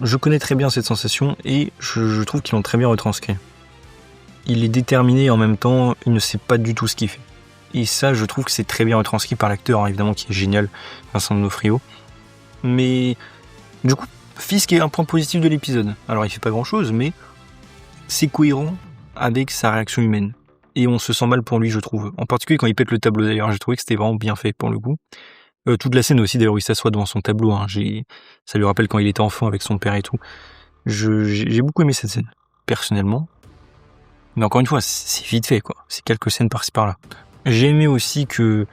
je connais très bien cette sensation et je trouve qu'ils l'ont très bien retranscrit. Il est déterminé et en même temps, il ne sait pas du tout ce qu'il fait. Et ça, je trouve que c'est très bien retranscrit par l'acteur, hein, évidemment, qui est génial, Vincent D'Onofrio. Mais du coup, Fisk est un point positif de l'épisode. Alors, il fait pas grand-chose, mais c'est cohérent avec sa réaction humaine. Et on se sent mal pour lui, je trouve. En particulier quand il pète le tableau, d'ailleurs. J'ai trouvé que c'était vraiment bien fait, pour le coup. Toute la scène aussi, d'ailleurs, où il s'assoit devant son tableau. Hein. Ça lui rappelle quand il était enfant avec son père et tout. J'ai beaucoup aimé cette scène, personnellement. Mais encore une fois, c'est vite fait, quoi. C'est quelques scènes par-ci par-là. J'ai aimé aussi que,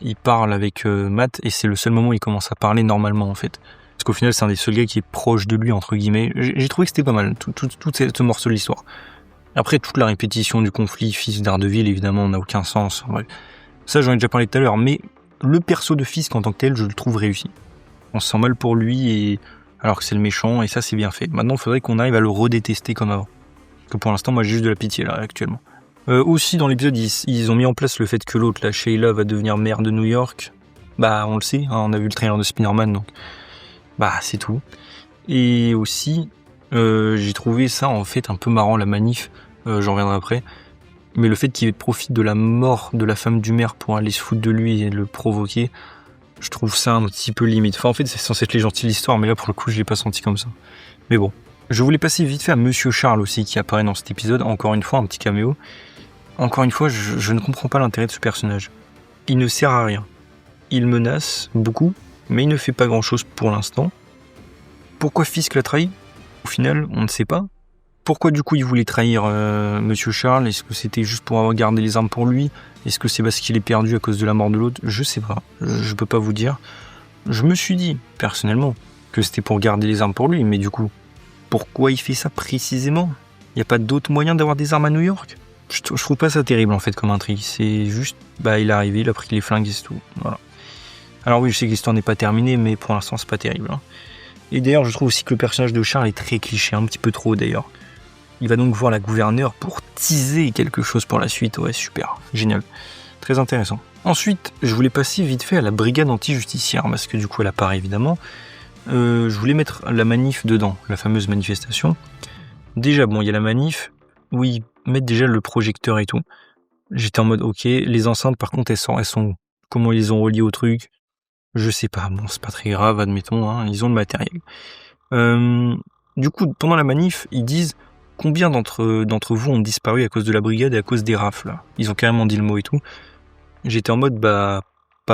il parle avec Matt, et c'est le seul moment où il commence à parler normalement, en fait. Parce qu'au final, c'est un des seuls gars qui est proche de lui, entre guillemets. J'ai trouvé que c'était pas mal, tout ce morceau de l'histoire. Après, toute la répétition du conflit Fisk Daredevil, évidemment, n'a aucun sens. Ouais. Ça, j'en ai déjà parlé tout à l'heure, mais le perso de Fisk en tant que tel, je le trouve réussi. On se sent mal pour lui, alors que c'est le méchant, et ça, c'est bien fait. Maintenant, il faudrait qu'on arrive à le redétester comme avant. Parce que pour l'instant, moi, j'ai juste de la pitié, là, actuellement. Aussi, dans l'épisode, ils ont mis en place le fait que l'autre, la Sheila, va devenir maire de New York. Bah, on le sait, hein, on a vu le trailer de Spider-Man, donc bah, c'est tout. Et aussi, j'ai trouvé ça, en fait, un peu marrant, la manif, j'en reviendrai après. Mais le fait qu'il profite de la mort de la femme du maire pour aller se foutre de lui et le provoquer, je trouve ça un petit peu limite. Enfin, en fait, c'est censé être les gentils de l'histoire, mais là, pour le coup, je l'ai pas senti comme ça. Mais bon. Je voulais passer vite fait à Monsieur Charles aussi, qui apparaît dans cet épisode. Encore une fois, un petit caméo. Encore une fois, je ne comprends pas l'intérêt de ce personnage. Il ne sert à rien. Il menace beaucoup, mais il ne fait pas grand-chose pour l'instant. Pourquoi Fisk l'a trahi ? Au final, on ne sait pas. Pourquoi du coup il voulait trahir Monsieur Charles ? Est-ce que c'était juste pour avoir gardé les armes pour lui ? Est-ce que c'est parce qu'il est perdu à cause de la mort de l'autre ? Je sais pas, je peux pas vous dire. Je me suis dit, personnellement, que c'était pour garder les armes pour lui, mais du coup, pourquoi il fait ça précisément ? Il n'y a pas d'autre moyen d'avoir des armes à New York ? Je trouve pas ça terrible en fait comme intrigue, c'est juste, il est arrivé, il a pris les flingues et c'est tout, voilà. Alors oui, je sais que l'histoire n'est pas terminée, mais pour l'instant c'est pas terrible. Hein. Et d'ailleurs, je trouve aussi que le personnage de Charles est très cliché, un petit peu trop d'ailleurs. Il va donc voir la gouverneure pour teaser quelque chose pour la suite. Ouais, super, génial. Très intéressant. Ensuite, je voulais passer vite fait à la brigade anti-justicière, parce que du coup elle apparaît évidemment. Je voulais mettre la manif dedans, la fameuse manifestation. Déjà, bon, il y a la manif, où ils mettent déjà le projecteur et tout. J'étais en mode, ok, les enceintes par contre, elles sont comment ils les ont reliées au truc ? Je sais pas, bon, c'est pas très grave, admettons, hein, ils ont le matériel. Du coup, pendant la manif, ils disent combien d'entre vous ont disparu à cause de la brigade et à cause des rafles là. Ils ont carrément dit le mot et tout. J'étais en mode, pas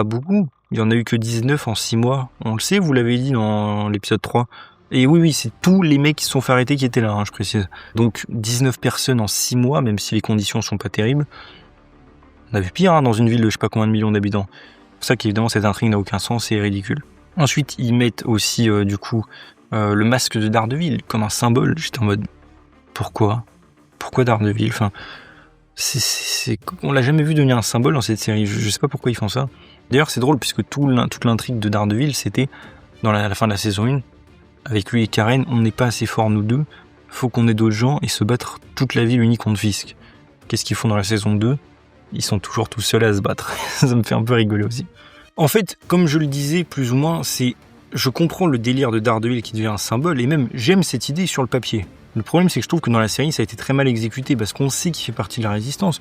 beaucoup. Il y en a eu que 19 en 6 mois. On le sait, vous l'avez dit dans l'épisode 3. Et oui, c'est tous les mecs qui se sont fait arrêter qui étaient là, hein, je précise. Donc 19 personnes en 6 mois, même si les conditions sont pas terribles. On a vu pire hein, dans une ville de je sais pas combien de millions d'habitants. C'est pour ça qu'évidemment cette intrigue n'a aucun sens et est ridicule. Ensuite, ils mettent aussi le masque de Daredevil comme un symbole. J'étais en mode, pourquoi Daredevil ? Enfin, on l'a jamais vu devenir un symbole dans cette série. Je sais pas pourquoi ils font ça. D'ailleurs, c'est drôle puisque toute l'intrigue de Daredevil, c'était dans la fin de la saison 1. Avec lui et Karen, on n'est pas assez forts nous deux. Faut qu'on ait d'autres gens et se battre toute la ville unie contre Fisk. Qu'est-ce qu'ils font dans la saison 2 ? Ils sont toujours tout seuls à se battre. Ça me fait un peu rigoler aussi. En fait, comme je le disais plus ou moins, je comprends le délire de Daredevil qui devient un symbole et même j'aime cette idée sur le papier. Le problème, c'est que je trouve que dans la série, ça a été très mal exécuté parce qu'on sait qu'il fait partie de la résistance,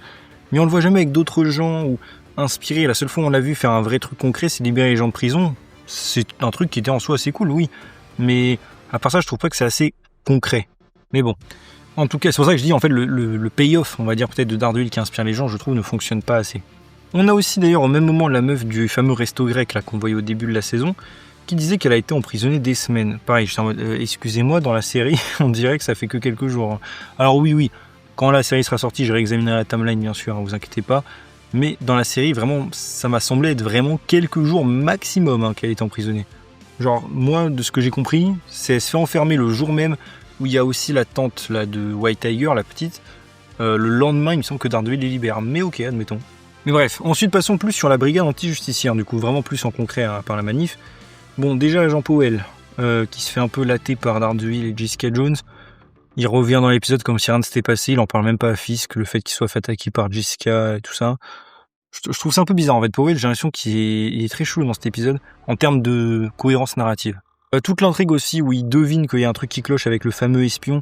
mais on le voit jamais avec d'autres gens ou inspiré. La seule fois où on l'a vu faire un vrai truc concret, c'est libérer les gens de prison. C'est un truc qui était en soi assez cool, oui. Mais à part ça, je trouve pas que c'est assez concret. Mais bon. En tout cas, c'est pour ça que je dis, en fait, le payoff, on va dire peut-être de Daredevil qui inspire les gens, je trouve, ne fonctionne pas assez. On a aussi d'ailleurs au même moment la meuf du fameux resto grec là qu'on voyait au début de la saison, qui disait qu'elle a été emprisonnée des semaines. Pareil, j'étais en mode, excusez-moi, dans la série, on dirait que ça fait que quelques jours. Hein. Alors oui, quand la série sera sortie, je réexaminerai la timeline bien sûr, hein, vous inquiétez pas. Mais dans la série, vraiment, ça m'a semblé être vraiment quelques jours maximum hein, qu'elle est emprisonnée. Genre, moi, de ce que j'ai compris, elle se fait enfermer le jour même où il y a aussi la tante là, de White Tiger, la petite. Le lendemain, il me semble que Daredevil les libère. Mais ok, admettons. Mais bref, ensuite passons plus sur la brigade anti-justicière, du coup, vraiment plus en concret hein, par la manif. Bon, déjà, Agent Powell, qui se fait un peu latter par Daredevil et Jessica Jones. Il revient dans l'épisode comme si rien ne s'était passé, il en parle même pas à Fisk, le fait qu'il soit fait attaquer par Jessica et tout ça. Je trouve ça un peu bizarre en fait. Powell, j'ai l'impression qu'il est très chelou dans cet épisode, en termes de cohérence narrative. Toute l'intrigue aussi, où il devine qu'il y a un truc qui cloche avec le fameux espion.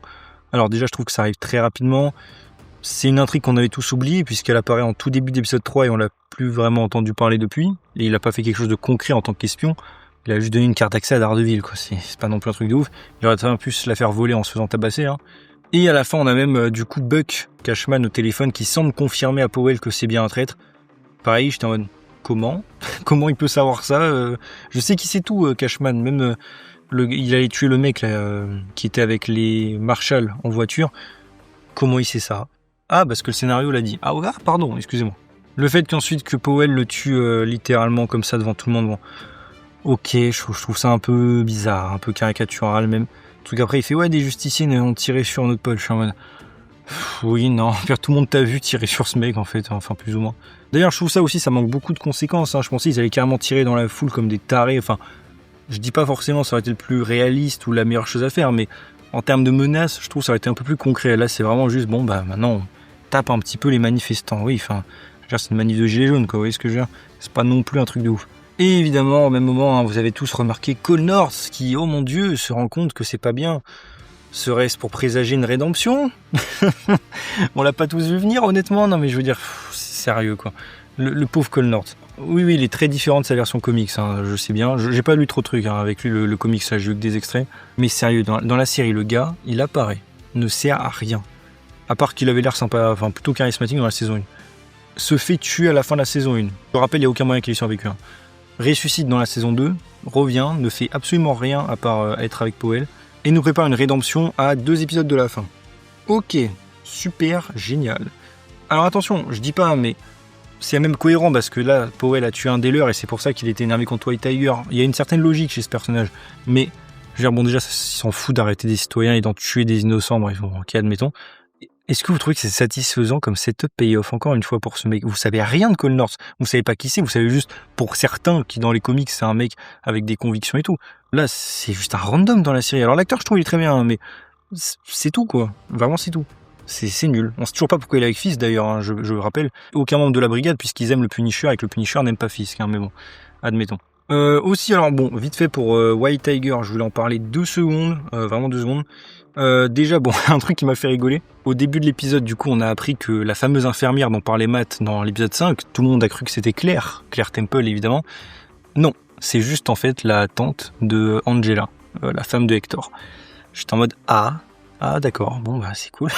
Alors déjà, je trouve que ça arrive très rapidement. C'est une intrigue qu'on avait tous oubliée, puisqu'elle apparaît en tout début d'épisode 3 et on l'a plus vraiment entendu parler depuis. Et il a pas fait quelque chose de concret en tant qu'espion. Il a juste donné une carte d'accès à Daredevil, quoi. C'est pas non plus un truc de ouf. Il aurait très pu se la faire voler en se faisant tabasser, hein. Et à la fin, on a même, du coup, Buck Cashman au téléphone qui semble confirmer à Powell que c'est bien un traître. Pareil, j'étais en mode, comment Comment il peut savoir ça Je sais qu'il sait tout, Cashman. Même, il allait tuer le mec, là, qui était avec les Marshall en voiture. Comment il sait ça? Ah, parce que le scénario l'a dit. Ah, pardon, excusez-moi. Le fait qu'ensuite que Powell le tue littéralement comme ça devant tout le monde, bon. Ok, je trouve ça un peu bizarre, un peu caricatural même. Truc après, il fait ouais, des justiciers ont tiré sur notre pote. Je suis en mode, oui, non, tout le monde t'a vu tirer sur ce mec en fait, enfin plus ou moins. D'ailleurs, je trouve ça aussi, ça manque beaucoup de conséquences. Hein. Je pensais qu'ils allaient carrément tirer dans la foule comme des tarés. Enfin, je dis pas forcément ça aurait été le plus réaliste ou la meilleure chose à faire, mais en termes de menaces, je trouve ça aurait été un peu plus concret. Là, c'est vraiment juste bon, bah maintenant, on tape un petit peu les manifestants. Oui, enfin, c'est une manif de gilets jaunes, quoi. Vous voyez ce que je veux dire? C'est pas non plus un truc de ouf. Et évidemment, au même moment, hein, vous avez tous remarqué Cole North qui, oh mon dieu, se rend compte que c'est pas bien. Serait-ce pour présager une rédemption? On l'a pas tous vu venir, honnêtement. Non, mais je veux dire, c'est sérieux, quoi. Le pauvre Cole North. Oui, il est très différent de sa version comics, hein, je sais bien. J'ai pas lu trop de trucs hein, avec lui, le comics, là, j'ai lu que des extraits. Mais sérieux, dans la série, le gars, il apparaît, ne sert à rien. À part qu'il avait l'air sympa, enfin plutôt charismatique dans la saison 1. Se fait tuer à la fin de la saison 1. Je me rappelle, il n'y a aucun moyen qu'il ait survécu. Hein. Ressuscite dans la saison 2, revient, ne fait absolument rien à part être avec Powell, et nous prépare une rédemption à 2 épisodes de la fin. Ok, super, génial. Alors attention, je dis pas, mais c'est même cohérent, parce que là, Powell a tué un des leurs, et c'est pour ça qu'il était énervé contre White Tiger. Il y a une certaine logique chez ce personnage, mais, je veux dire, bon déjà, ils s'en foutent d'arrêter des citoyens et d'en tuer des innocents, bref, bon, ok, admettons. Est-ce que vous trouvez que c'est satisfaisant comme setup payoff encore une fois pour ce mec? Vous savez rien de Cole North, vous savez pas qui c'est, vous savez juste pour certains qui dans les comics c'est un mec avec des convictions et tout. Là c'est juste un random dans la série. Alors l'acteur je trouve il est très bien, hein, mais c'est tout quoi. Vraiment c'est tout. C'est nul. On sait toujours pas pourquoi il est avec Fisk d'ailleurs. Hein, je le rappelle. Aucun membre de la brigade puisqu'ils aiment le Punisher et que le Punisher n'aime pas Fisk. Hein, mais bon, admettons. Aussi alors bon vite fait pour White Tiger, je voulais en parler 2 secondes, vraiment 2 secondes. Déjà, bon, un truc qui m'a fait rigoler. Au début de l'épisode, du coup, on a appris que la fameuse infirmière dont parlait Matt dans l'épisode 5, tout le monde a cru que c'était Claire Temple, évidemment. Non, c'est juste, en fait, la tante de Angela, la femme de Hector. J'étais en mode, ah, d'accord, bon, bah, c'est cool.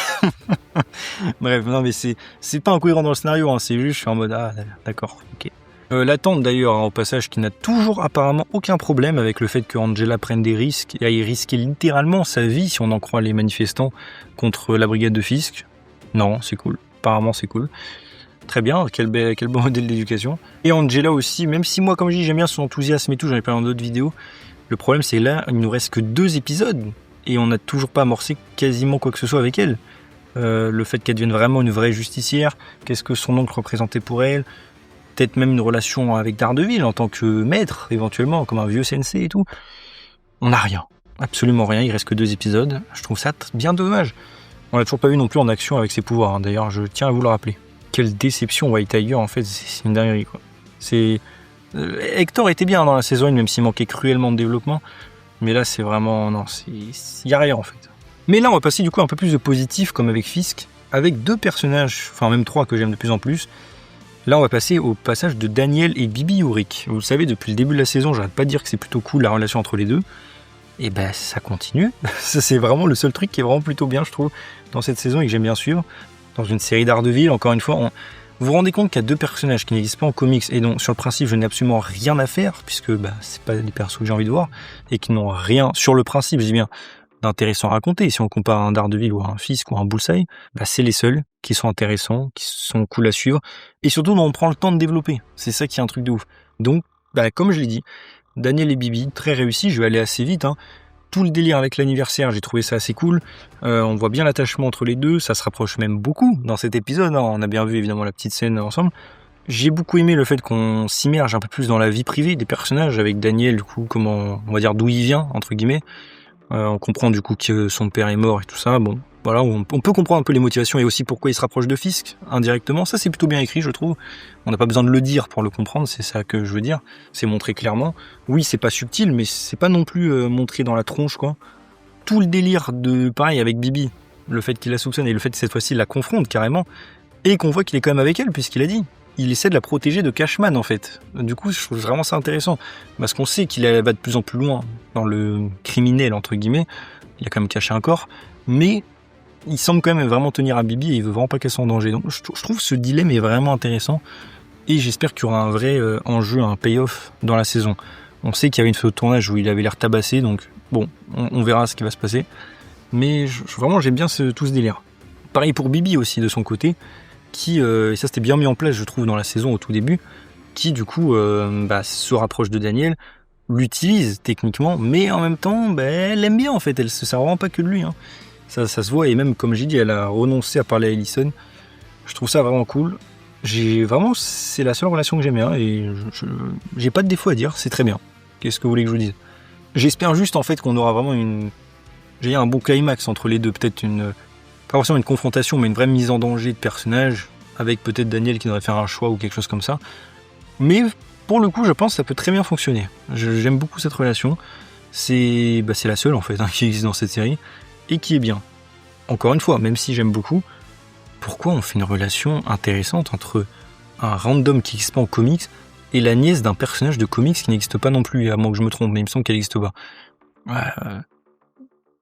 Bref, non, mais c'est pas incohérent dans le scénario, hein, c'est juste, je suis en mode, ah, d'accord, ok. La tante d'ailleurs, hein, au passage, qui n'a toujours apparemment aucun problème avec le fait que Angela prenne des risques et aille risquer littéralement sa vie, si on en croit les manifestants, contre la brigade de Fisk. Non, c'est cool. Apparemment, c'est cool. Très bien, quel beau modèle d'éducation. Et Angela aussi, même si moi, comme je dis, j'aime bien son enthousiasme et tout, j'en ai parlé dans d'autres vidéos. Le problème, c'est là, il nous reste que 2 épisodes et on n'a toujours pas amorcé quasiment quoi que ce soit avec elle. Le fait qu'elle devienne vraiment une vraie justicière, qu'est-ce que son oncle représentait pour elle, peut-être même une relation avec Daredevil en tant que maître, éventuellement, comme un vieux sensei et tout. On n'a rien. Absolument rien. Il reste que 2 épisodes. Je trouve ça bien dommage. On l'a toujours pas vu non plus en action avec ses pouvoirs. Hein. D'ailleurs, je tiens à vous le rappeler. Quelle déception White Tiger, en fait. C'est une dinguerie, quoi. Hector était bien dans la saison 1, même s'il manquait cruellement de développement. Mais là, c'est vraiment... Non, il n'y a rien, en fait. Mais là, on va passer du coup un peu plus de positif, comme avec Fisk, avec 2 personnages, enfin même 3 que j'aime de plus en plus. Là, on va passer au passage de Daniel et Bibi Uric. Vous le savez, depuis le début de la saison, j'arrête pas de dire que c'est plutôt cool la relation entre les deux. et ben ça continue. Ça, c'est vraiment le seul truc qui est vraiment plutôt bien, je trouve, dans cette saison et que j'aime bien suivre. Dans une série Daredevil, encore une fois, vous vous rendez compte qu'il y a deux personnages qui n'existent pas en comics et dont sur le principe je n'ai absolument rien à faire, puisque c'est pas des persos que j'ai envie de voir, et qui n'ont rien, sur le principe, je dis bien, d'intéressant à raconter. Si on compare un Daredevil ou un Fisk ou un Bullseye, c'est les seuls qui sont intéressants, qui sont cool à suivre, et surtout dont on prend le temps de développer. C'est ça qui est un truc de ouf. Donc, comme je l'ai dit, Daniel et Bibi, très réussi, je vais aller assez vite, Tout le délire avec l'anniversaire, j'ai trouvé ça assez cool. On voit bien l'attachement entre les deux, ça se rapproche même beaucoup dans cet épisode. On a bien vu évidemment la petite scène ensemble. J'ai beaucoup aimé le fait qu'on s'immerge un peu plus dans la vie privée des personnages, avec Daniel, du coup, comment, on va dire d'où il vient, entre guillemets. On comprend du coup que son père est mort et tout ça. Bon, voilà, on peut comprendre un peu les motivations et aussi pourquoi il se rapproche de Fisk indirectement. Ça, c'est plutôt bien écrit, je trouve. On n'a pas besoin de le dire pour le comprendre, c'est ça que je veux dire. C'est montré clairement. Oui, c'est pas subtil, mais c'est pas non plus montré dans la tronche, quoi. Tout le délire de, pareil, avec Bibi, le fait qu'il la soupçonne et le fait que cette fois-ci il la confronte carrément, et qu'on voit qu'il est quand même avec elle, puisqu'il a dit. Il essaie de la protéger de Cashman, en fait. Du coup, je trouve vraiment ça intéressant. Parce qu'on sait qu'il va de plus en plus loin dans le criminel, entre guillemets. Il a quand même caché un corps. Mais il semble quand même vraiment tenir à Bibi et il veut vraiment pas qu'elle soit en danger. Donc, je trouve ce dilemme est vraiment intéressant. Et j'espère qu'il y aura un vrai enjeu, un payoff dans la saison. On sait qu'il y avait une photo de tournage où il avait l'air tabassé. Donc, bon, on verra ce qui va se passer. Mais vraiment, j'aime bien tout ce délire. Pareil pour Bibi aussi, de son côté. Qui, et ça c'était bien mis en place je trouve dans la saison au tout début, qui du coup se rapproche de Daniel, l'utilise techniquement, mais en même temps elle l'aime bien en fait, elle se sert vraiment pas que de lui, ça se voit, et même comme j'ai dit elle a renoncé à parler à Ellison. Je trouve ça vraiment cool, c'est la seule relation que j'aime bien et j'ai pas de défaut à dire, c'est très bien. Qu'est-ce que vous voulez que je vous dise? J'espère juste en fait qu'on aura vraiment un bon climax entre les deux, peut-être pas forcément une confrontation, mais une vraie mise en danger de personnage, avec peut-être Daniel qui devrait faire un choix ou quelque chose comme ça. Mais pour le coup, je pense que ça peut très bien fonctionner. J'aime beaucoup cette relation. C'est la seule en fait qui existe dans cette série et qui est bien. Encore une fois, même si j'aime beaucoup, pourquoi on fait une relation intéressante entre un random qui n'existe pas en comics et la nièce d'un personnage de comics qui n'existe pas non plus, à moins que je me trompe, mais il me semble qu'elle n'existe pas.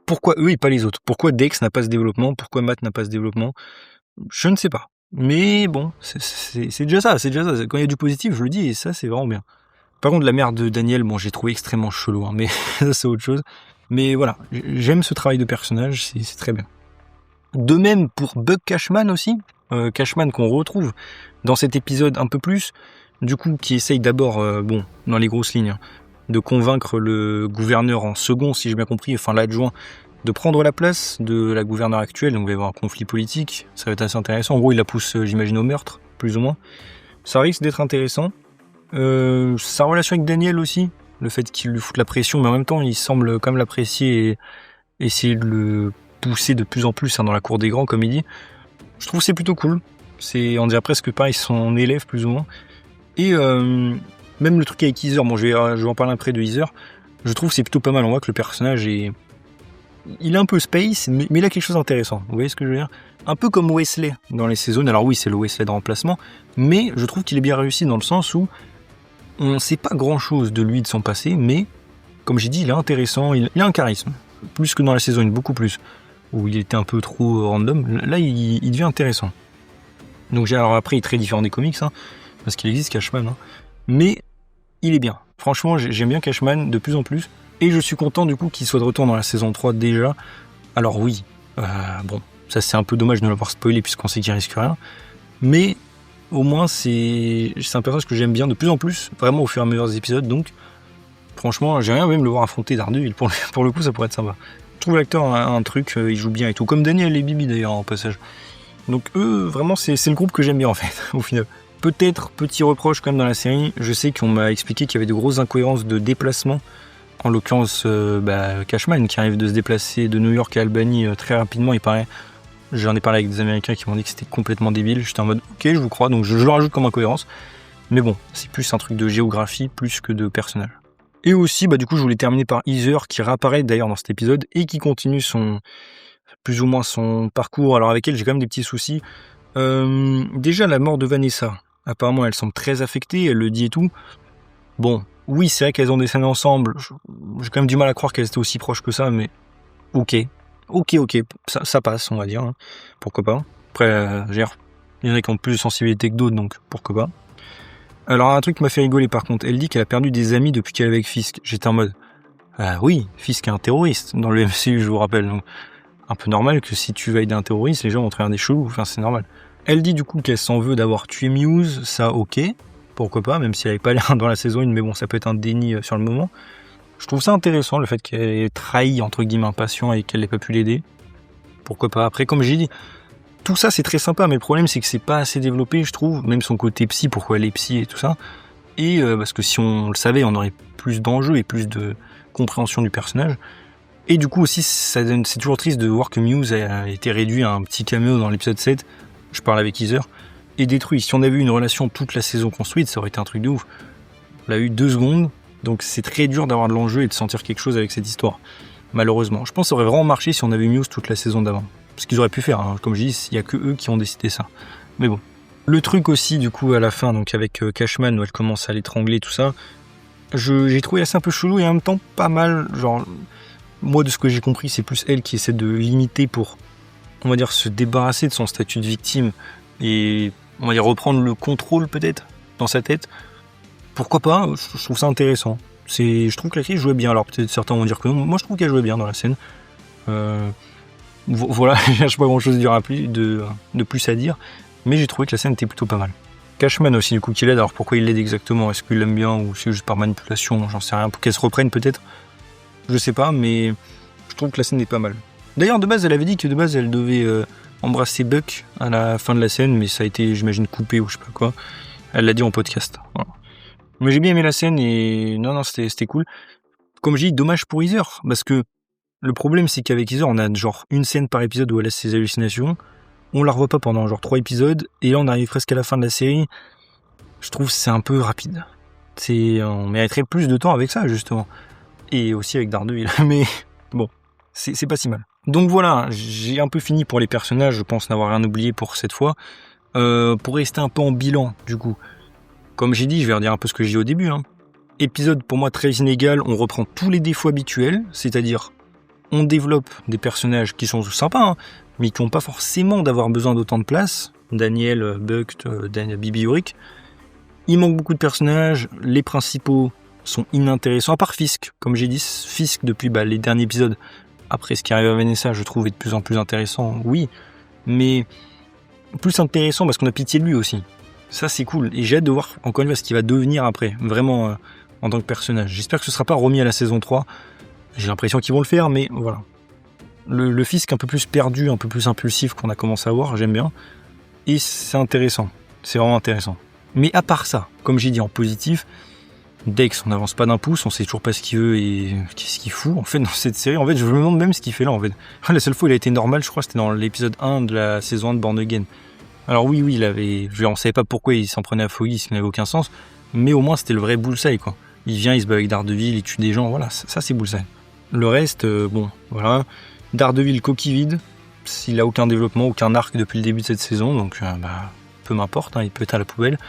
Pourquoi eux et pas les autres? Pourquoi Dex n'a pas ce développement? Pourquoi Matt n'a pas ce développement? Je ne sais pas. Mais bon, c'est déjà ça, Quand il y a du positif, je le dis, et ça, c'est vraiment bien. Par contre, la mère de Daniel, j'ai trouvé extrêmement chelou, mais ça, c'est autre chose. Mais voilà, j'aime ce travail de personnage, c'est très bien. De même pour Buck Cashman aussi. Cashman qu'on retrouve dans cet épisode un peu plus, du coup, qui essaye d'abord, dans les grosses lignes, de convaincre le gouverneur en second, si j'ai bien compris, enfin l'adjoint, de prendre la place de la gouverneure actuelle. Donc il va y avoir un conflit politique, ça va être assez intéressant. En gros, il la pousse, j'imagine, au meurtre, plus ou moins. Ça risque d'être intéressant. Sa relation avec Daniel aussi, le fait qu'il lui foute la pression, mais en même temps, il semble quand même l'apprécier et essayer de le pousser de plus en plus dans la cour des grands, comme il dit. Je trouve que c'est plutôt cool. On dirait presque pareil, son élève, plus ou moins. Et même le truc avec Heather, je vais en parler après de Heather, je trouve que c'est plutôt pas mal. On voit que le personnage il est un peu space, mais il a quelque chose d'intéressant. Vous voyez ce que je veux dire? Un peu comme Wesley dans les saisons. Alors oui, c'est le Wesley de remplacement, mais je trouve qu'il est bien réussi dans le sens où on sait pas grand-chose de lui, de son passé, mais comme j'ai dit, il est intéressant, il a un charisme. Plus que dans la saison 1, beaucoup plus. Où il était un peu trop random. Là, il devient intéressant. Donc alors après, il est très différent des comics, parce qu'il existe Cashman, mais il est bien. Franchement, j'aime bien Cashman de plus en plus, et je suis content du coup qu'il soit de retour dans la saison 3 déjà. Alors oui, ça c'est un peu dommage de l'avoir spoilé puisqu'on sait qu'il risque rien, mais au moins c'est un personnage que j'aime bien de plus en plus, vraiment au fur et à mesure des épisodes, donc franchement, j'ai rien même le voir affronter Daredevil, pour le coup ça pourrait être sympa. Je trouve l'acteur un truc, il joue bien et tout, comme Daniel et Bibi d'ailleurs en passage. Donc eux, vraiment c'est le groupe que j'aime bien en fait, au final. Peut-être petit reproche quand même dans la série, je sais qu'on m'a expliqué qu'il y avait de grosses incohérences de déplacement, en l'occurrence Cashman qui arrive de se déplacer de New York à Albany très rapidement, il paraît. J'en ai parlé avec des Américains qui m'ont dit que c'était complètement débile, j'étais en mode ok je vous crois, donc je le rajoute comme incohérence, mais bon, c'est plus un truc de géographie plus que de personnage. Et aussi, du coup je voulais terminer par Heather qui réapparaît d'ailleurs dans cet épisode et qui continue plus ou moins son parcours. Alors avec elle j'ai quand même des petits soucis. Déjà la mort de Vanessa, apparemment elle semble très affectée, elle le dit et tout. Bon, Oui, c'est vrai qu'elles ont des scènes ensemble. J'ai quand même du mal à croire qu'elles étaient aussi proches que ça, mais ok. Ok, ça passe, on va dire. Hein. Pourquoi pas. Après, il y en a qui ont plus de sensibilité que d'autres, donc pourquoi pas. Alors, un truc qui m'a fait rigoler par contre, elle dit qu'elle a perdu des amis depuis qu'elle est avec Fisk. J'étais en mode, oui, Fisk est un terroriste dans le MCU, je vous rappelle. Donc, un peu normal que si tu vas aider un terroriste, les gens vont te regarder chelou, enfin c'est normal. Elle dit du coup qu'elle s'en veut d'avoir tué Muse, ça ok, pourquoi pas, même si elle n'avait pas l'air dans la saison 1, mais bon, ça peut être un déni sur le moment. Je trouve ça intéressant, le fait qu'elle ait trahi, entre guillemets, un patient et qu'elle n'ait pas pu l'aider. Pourquoi pas. Après, comme j'ai dit, tout ça c'est très sympa, mais le problème c'est que c'est pas assez développé, je trouve, même son côté psy, pourquoi elle est psy et tout ça. Et parce que si on le savait, on aurait plus d'enjeux et plus de compréhension du personnage. Et du coup aussi, c'est toujours triste de voir que Muse a été réduit à un petit caméo dans l'épisode 7, je parle avec Heather, et détruit. Si on avait eu une relation toute la saison construite, ça aurait été un truc de ouf. On l'a eu 2 secondes, donc c'est très dur d'avoir de l'enjeu et de sentir quelque chose avec cette histoire. Malheureusement. Je pense que ça aurait vraiment marché si on avait Muse toute la saison d'avant. Ce qu'ils auraient pu faire, hein. Comme je dis, il n'y a que eux qui ont décidé ça. Mais bon. Le truc aussi, du coup, à la fin, donc avec Cashman, où elle commence à l'étrangler, tout ça, j'ai trouvé ça un peu chelou et en même temps pas mal, genre... Moi, de ce que j'ai compris, c'est plus elle qui essaie de limiter pour, on va dire, se débarrasser de son statut de victime et, on va dire, reprendre le contrôle peut-être dans sa tête. Pourquoi pas ? Je trouve ça intéressant. Je trouve que l'actrice jouait bien. Alors peut-être certains vont dire que non. Moi, je trouve qu'elle jouait bien dans la scène. Voilà, je n'ai pas grand-chose de plus à dire, mais j'ai trouvé que la scène était plutôt pas mal. Cashman aussi, du coup, qui l'aide. Alors pourquoi il l'aide exactement ? Est-ce qu'il l'aime bien ou c'est juste par manipulation ? J'en sais rien. Pour qu'elle se reprenne peut-être ? Je sais pas, mais je trouve que la scène est pas mal. D'ailleurs, de base, elle avait dit que de base, elle devait embrasser Buck à la fin de la scène, mais ça a été, j'imagine, coupé ou je sais pas quoi. Elle l'a dit en podcast. Voilà. Mais j'ai bien aimé la scène et non, c'était cool. Comme j'ai dit, dommage pour Heather, parce que le problème, c'est qu'avec Heather, on a genre une scène par épisode où elle a ses hallucinations. On la revoit pas pendant genre 3 épisodes, et là, on arrive presque à la fin de la série. Je trouve que c'est un peu rapide. On mériterait plus de temps avec ça, justement. Et aussi avec Daredevil, mais bon, c'est pas si mal. Donc voilà, j'ai un peu fini pour les personnages, je pense n'avoir rien oublié pour cette fois. Pour rester un peu en bilan, du coup, comme j'ai dit, je vais redire un peu ce que j'ai dit au début. Hein. Épisode pour moi très inégal, on reprend tous les défauts habituels, c'est-à-dire on développe des personnages qui sont sympas, hein, mais qui n'ont pas forcément d'avoir besoin d'autant de place. Daniel, Buck, Bibi Yorick. Il manque beaucoup de personnages, les principaux sont inintéressants, à part Fisk, comme j'ai dit, Fisk depuis les derniers épisodes, après ce qui arrive à Vanessa, je trouve est de plus en plus intéressant, oui, mais plus intéressant parce qu'on a pitié de lui aussi, ça c'est cool, et j'ai hâte de voir encore une fois ce qu'il va devenir après, vraiment en tant que personnage, j'espère que ce sera pas remis à la saison 3, j'ai l'impression qu'ils vont le faire, mais voilà, le Fisk un peu plus perdu, un peu plus impulsif qu'on a commencé à voir, j'aime bien, et c'est intéressant, c'est vraiment intéressant, mais à part ça, comme j'ai dit en positif, Dex, on n'avance pas d'un pouce, on sait toujours pas ce qu'il veut et qu'est-ce qu'il fout en fait dans cette série. En fait, je me demande même ce qu'il fait là en fait. La seule fois où il a été normal, je crois, c'était dans l'épisode 1 de la saison 1 de Born Again. Alors oui, on savait pas pourquoi il s'en prenait à Foggy, ce qui n'avait aucun sens, mais au moins c'était le vrai Bullseye quoi. Il vient, il se bat avec Daredevil, il tue des gens, voilà, ça c'est Bullseye. Le reste, bon, voilà. Daredevil coquille vide, s'il a aucun développement, aucun arc depuis le début de cette saison, donc peu m'importe, hein, il peut être à la poubelle.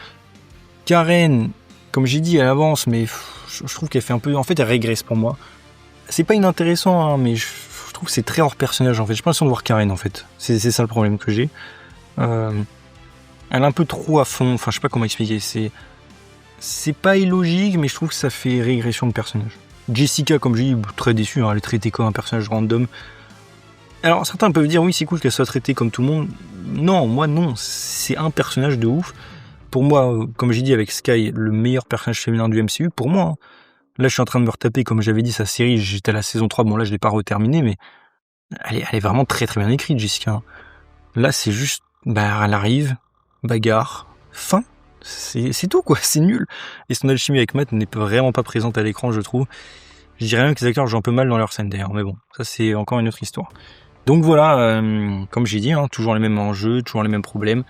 Karen, comme j'ai dit, elle avance, mais je trouve qu'elle fait un peu... En fait, elle régresse pour moi. C'est pas inintéressant, hein, mais je trouve que c'est très hors personnage, en fait. J'ai pas l'impression de voir Karen, en fait. C'est ça le problème que j'ai. Elle est un peu trop à fond. Enfin, je sais pas comment expliquer. C'est pas illogique, mais je trouve que ça fait régression de personnage. Jessica, comme j'ai dit, très déçue. Hein, elle est traitée comme un personnage random. Alors, certains peuvent dire, oui, c'est cool qu'elle soit traitée comme tout le monde. Non, moi, non. C'est un personnage de ouf. Pour moi, comme j'ai dit avec Sky, le meilleur personnage féminin du MCU, pour moi. Hein. Là, je suis en train de me retaper, comme j'avais dit, sa série, j'étais à la saison 3, bon là, je l'ai pas reterminée, mais elle est vraiment très très bien écrite, Jessica. Là, c'est juste, elle arrive, bagarre, fin, c'est tout quoi, c'est nul. Et son alchimie avec Matt n'est vraiment pas présente à l'écran, je trouve. Je dirais même que les acteurs jouent un peu mal dans leur scène d'ailleurs, mais bon, ça c'est encore une autre histoire. Donc voilà, comme j'ai dit, hein, toujours les mêmes enjeux, toujours les mêmes problèmes,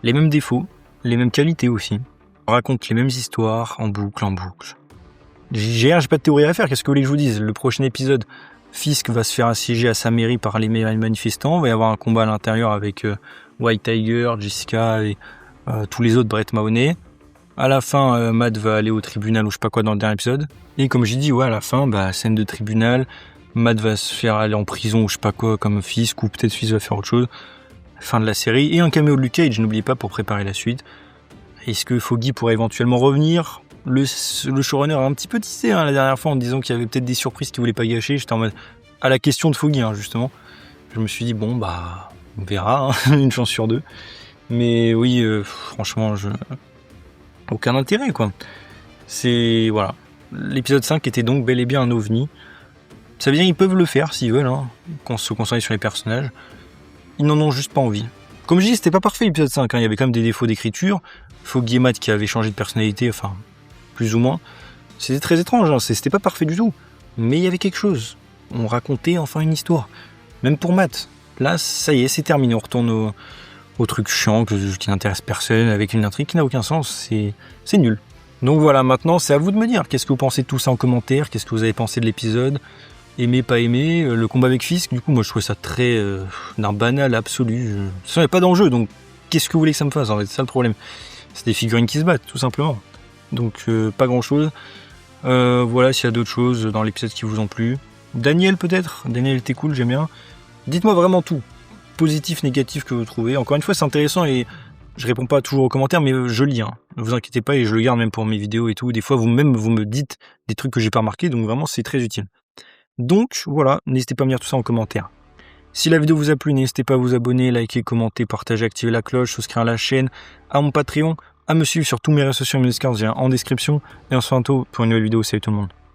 les mêmes défauts, les mêmes qualités aussi. On raconte les mêmes histoires en boucle. J'ai pas de théorie à faire, qu'est-ce que vous voulez que je vous dise ? Le prochain épisode, Fisk va se faire assiéger à sa mairie par les manifestants, il va y avoir un combat à l'intérieur avec White Tiger, Jessica et tous les autres, Brett Mahoney. À la fin, Matt va aller au tribunal ou je sais pas quoi dans le dernier épisode. Et comme j'ai dit, ouais, à la fin, scène de tribunal, Matt va se faire aller en prison ou je sais pas quoi comme Fisk, ou peut-être Fisk va faire autre chose. Fin de la série. Et un caméo de Luke Cage, n'oubliez pas, pour préparer la suite. Est-ce que Foggy pourrait éventuellement revenir ? Le showrunner a un petit peu tissé la dernière fois en disant qu'il y avait peut-être des surprises qu'il voulait pas gâcher. J'étais en mode, à la question de Foggy, justement. Je me suis dit, bon, on verra, une chance sur 2. Mais oui, franchement, aucun intérêt, quoi. C'est, voilà. L'épisode 5 était donc bel et bien un ovni. Ça veut dire qu'ils peuvent le faire s'ils veulent, se concentrer sur les personnages. Ils n'en ont juste pas envie. Comme je dis, c'était pas parfait l'épisode 5, il y avait quand même des défauts d'écriture. Foggy et Matt qui avaient changé de personnalité, enfin, plus ou moins. C'était très étrange, c'était pas parfait du tout. Mais il y avait quelque chose. On racontait enfin une histoire. Même pour Matt. Là, ça y est, c'est terminé. On retourne au truc chiant qui n'intéresse personne, avec une intrigue qui n'a aucun sens. C'est nul. Donc voilà, maintenant, c'est à vous de me dire. Qu'est-ce que vous pensez de tout ça en commentaire ? Qu'est-ce que vous avez pensé de l'épisode ? Aimé, pas aimé, le combat avec Fisk, du coup, moi je trouvais ça très d'un banal absolu. Ça n'est pas d'enjeu, donc qu'est-ce que vous voulez que ça me fasse ? En fait, c'est ça le problème. C'est des figurines qui se battent, tout simplement. Donc pas grand-chose. Voilà, s'il y a d'autres choses dans l'épisode qui vous ont plu. Daniel peut-être ? Daniel était cool, j'aime bien. Dites-moi vraiment tout, positif, négatif que vous trouvez. Encore une fois, c'est intéressant et je réponds pas toujours aux commentaires, mais je lis. Ne vous inquiétez pas et je le garde même pour mes vidéos et tout. Des fois, vous me dites des trucs que j'ai pas remarqués, donc vraiment, c'est très utile. Donc voilà, n'hésitez pas à me dire tout ça en commentaire. Si la vidéo vous a plu, n'hésitez pas à vous abonner, liker, commenter, partager, activer la cloche, souscrire à la chaîne, à mon Patreon, à me suivre sur tous mes réseaux sociaux, mes Discord, en description. Et on se voit bientôt pour une nouvelle vidéo. Salut tout le monde.